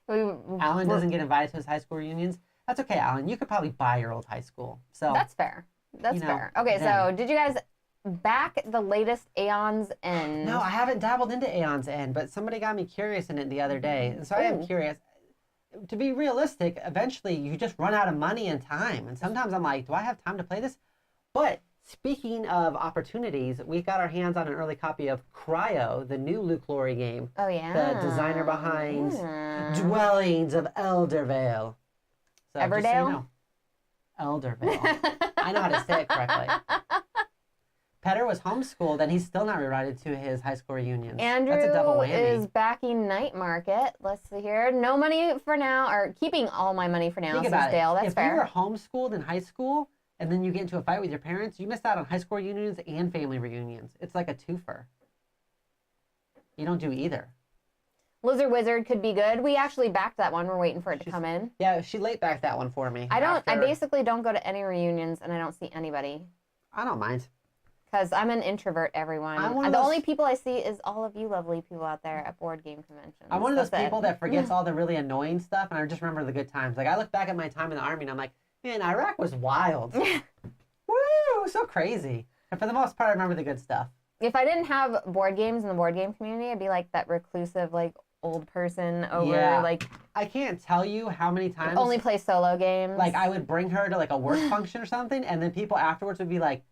Alan doesn't get invited to his high school reunions. That's okay, Alan. You could probably buy your old high school. So that's fair. That's fair. Okay, so did you guys back the latest Aeon's End? No, I haven't dabbled into Aeon's End, but somebody got me curious in it the other day. And so I am curious. To be realistic, eventually you just run out of money and time. And sometimes I'm like, do I have time to play this? But speaking of opportunities, we got our hands on an early copy of Cryo, the new Luke Laurie game. Oh, yeah. The designer behind Dwellings of Eldervale. So, Everdale? Just so you know, Eldervale. I know how to say it correctly. Petter was homeschooled, and he's still not rerouted to his high school reunions. Andrew That's a double whammy. is backing Night Market. Let's see here. No money for now, or keeping all my money for now. Think about Dale. That's if fair. If you were homeschooled in high school, and then you get into a fight with your parents, you missed out on high school reunions and family reunions. It's like a twofer. You don't do either. Lizard Wizard could be good. We actually backed that one. We're waiting for it to come in. Yeah, she late backed that one for me. I basically don't go to any reunions, and I don't see anybody. I don't mind. Because I'm an introvert, everyone. The only people I see is all of you lovely people out there at board game conventions. I'm one of those people that forgets all the really annoying stuff, and I just remember the good times. Like, I look back at my time in the Army, and I'm like, man, Iraq was wild. Woo, so crazy. And for the most part, I remember the good stuff. If I didn't have board games in the board game community, I'd be like that reclusive, like, old person over, like... I can't tell you how many times... Only play solo games. Like, I would bring her to, like, a work function or something, and then people afterwards would be like,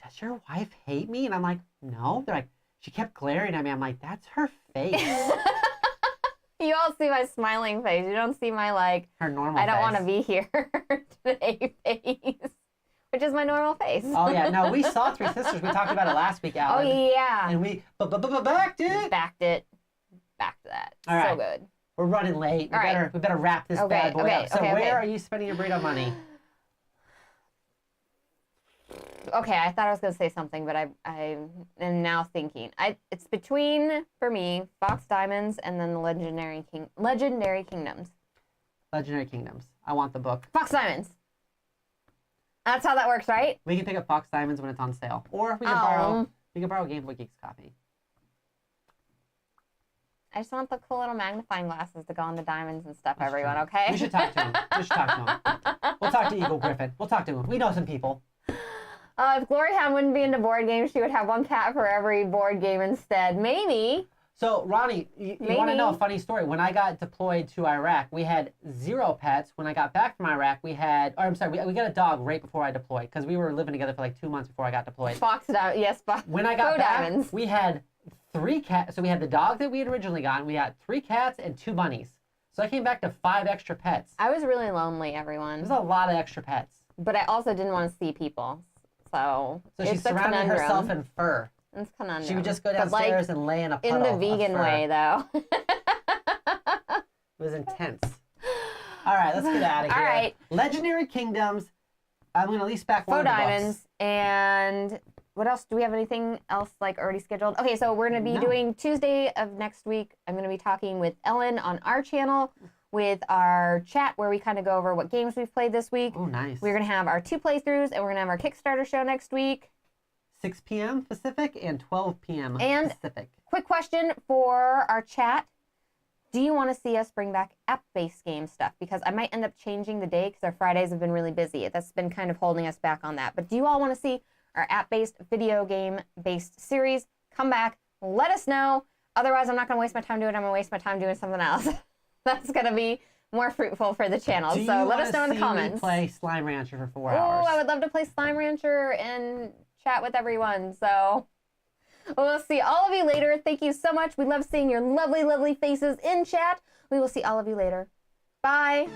does your wife hate me? And I'm like, no. They're like, she kept glaring at me. I'm like, that's her face. You all see my smiling face. You don't see my, like... Her normal I don't face. want to be here today face. Which is my normal face. Oh, yeah. No, we saw Three Sisters. We talked about it last week, Alan. Oh, yeah. And we backed it. Backed it. Backed that. All right. So good. We're running late. We better wrap this bad boy up. So where are you spending your burrito money? Okay, I thought I was going to say something, but I am now thinking. It's between, for me, Faux Diamonds and then the Legendary Kingdoms. Legendary Kingdoms. I want the book. Faux Diamonds. That's how that works, right? We can pick up Faux Diamonds when it's on sale. Or we can borrow Game Boy Geek's copy. I just want the cool little magnifying glasses to go on the diamonds and stuff, everyone, okay? We should talk to him. We'll talk to Eagle-Gryphon. We'll talk to him. We know some people. If Gloryhound wouldn't be into board games, she would have one cat for every board game instead. Maybe. So, Ronnie, you want to know a funny story? When I got deployed to Iraq, we had 0 pets. When I got back from Iraq, we got a dog right before I deployed because we were living together for like 2 months before I got deployed. Faux Diamonds, yes. When I got back, Diamonds. We had 3 cats. So we had the dog that we had originally gotten. We had 3 cats and 2 bunnies. So I came back to 5 extra pets. I was really lonely, everyone. There's a lot of extra pets. But I also didn't want to see people. So she surrounded herself in fur. It's conundrum. She would just go downstairs and lay in a puddle in the vegan way, though. It was intense. All right, let's get out of here. All right. Legendary Kingdoms. I'm going to lease back one Faux of the Diamonds. books. And what else? Do we have anything else like already scheduled? Okay, so we're going to be doing Tuesday of next week. I'm going to be talking with Ellen on our channel with our chat where we kind of go over what games we've played this week. Oh, nice. We're going to have our 2 playthroughs, and we're going to have our Kickstarter show next week. 6 p.m. Pacific and 12 p.m. And Pacific. Quick question for our chat. Do you want to see us bring back app-based game stuff? Because I might end up changing the day because our Fridays have been really busy. That's been kind of holding us back on that. But do you all want to see our app-based, video game-based series come back? Let us know. Otherwise, I'm not going to waste my time doing it. I'm going to waste my time doing something else. That's going to be more fruitful for the channel. So let us know in the comments. Me play Slime Rancher for 4 hours? Oh, I would love to play Slime Rancher and chat with everyone. So we'll see all of you later. Thank you so much. We love seeing your lovely, lovely faces in chat. We will see all of you later. Bye.